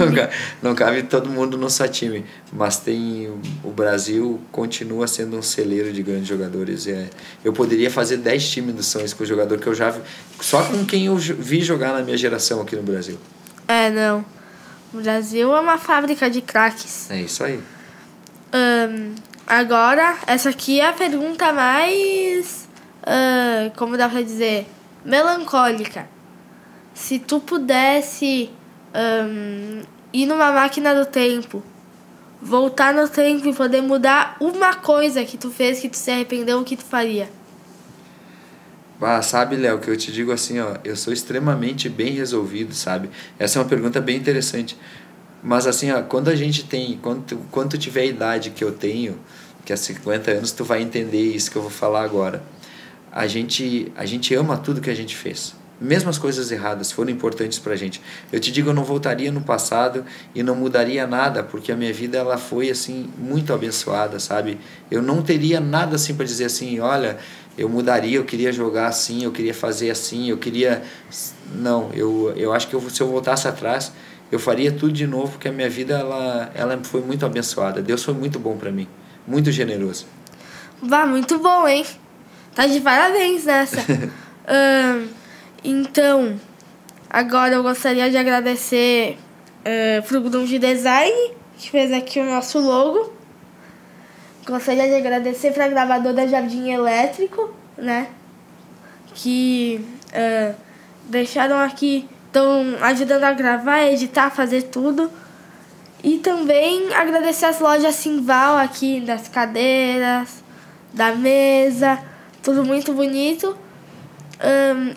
Não cabe todo mundo num só time, mas tem o Brasil continua sendo um celeiro de grandes jogadores. Eu poderia fazer 10 times dos sonhos com o jogador que eu já vi, só com quem eu vi jogar na minha geração aqui no Brasil.
Não. O Brasil é uma fábrica de craques.
É isso aí.
Agora, essa aqui é a pergunta mais... como dá pra dizer, melancólica. Se tu pudesse ir numa máquina do tempo, voltar no tempo e poder mudar uma coisa que tu fez, que tu se arrependeu, o que tu faria?
Sabe, Léo, que eu te digo assim, ó, eu sou extremamente bem resolvido, sabe? Essa é uma pergunta bem interessante. Mas assim, ó, quando a gente tem, quando tu tiver a idade que eu tenho, que é 50 anos, tu vai entender isso que eu vou falar agora. A gente ama tudo que a gente fez. Mesmo as coisas erradas foram importantes pra gente. Eu te digo, eu não voltaria no passado e não mudaria nada, porque a minha vida ela foi assim muito abençoada, sabe? Eu não teria nada assim para dizer assim, olha, eu mudaria, eu queria jogar assim, eu queria fazer assim, eu queria... Não, eu acho que se eu voltasse atrás, eu faria tudo de novo, porque a minha vida ela foi muito abençoada. Deus foi muito bom pra mim, muito generoso.
Muito bom, hein? Tá de parabéns nessa. Então, agora eu gostaria de agradecer pro Grunge Design, que fez aqui o nosso logo. Gostaria de agradecer pra gravadora Jardim Elétrico, né? Que deixaram aqui, estão ajudando a gravar, editar, fazer tudo. E também agradecer as lojas Simval aqui, das cadeiras, da mesa, tudo muito bonito.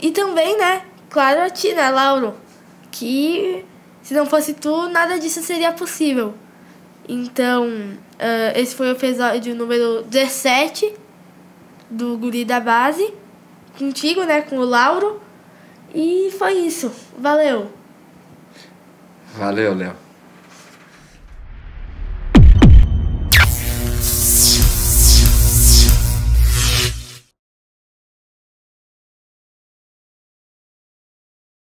E também, né, claro, a ti, né, Lauro? Que se não fosse tu, nada disso seria possível. Então, esse foi o episódio número 17 do Guri da Base. Contigo, né, com o Lauro. E foi isso. Valeu.
Valeu, Léo.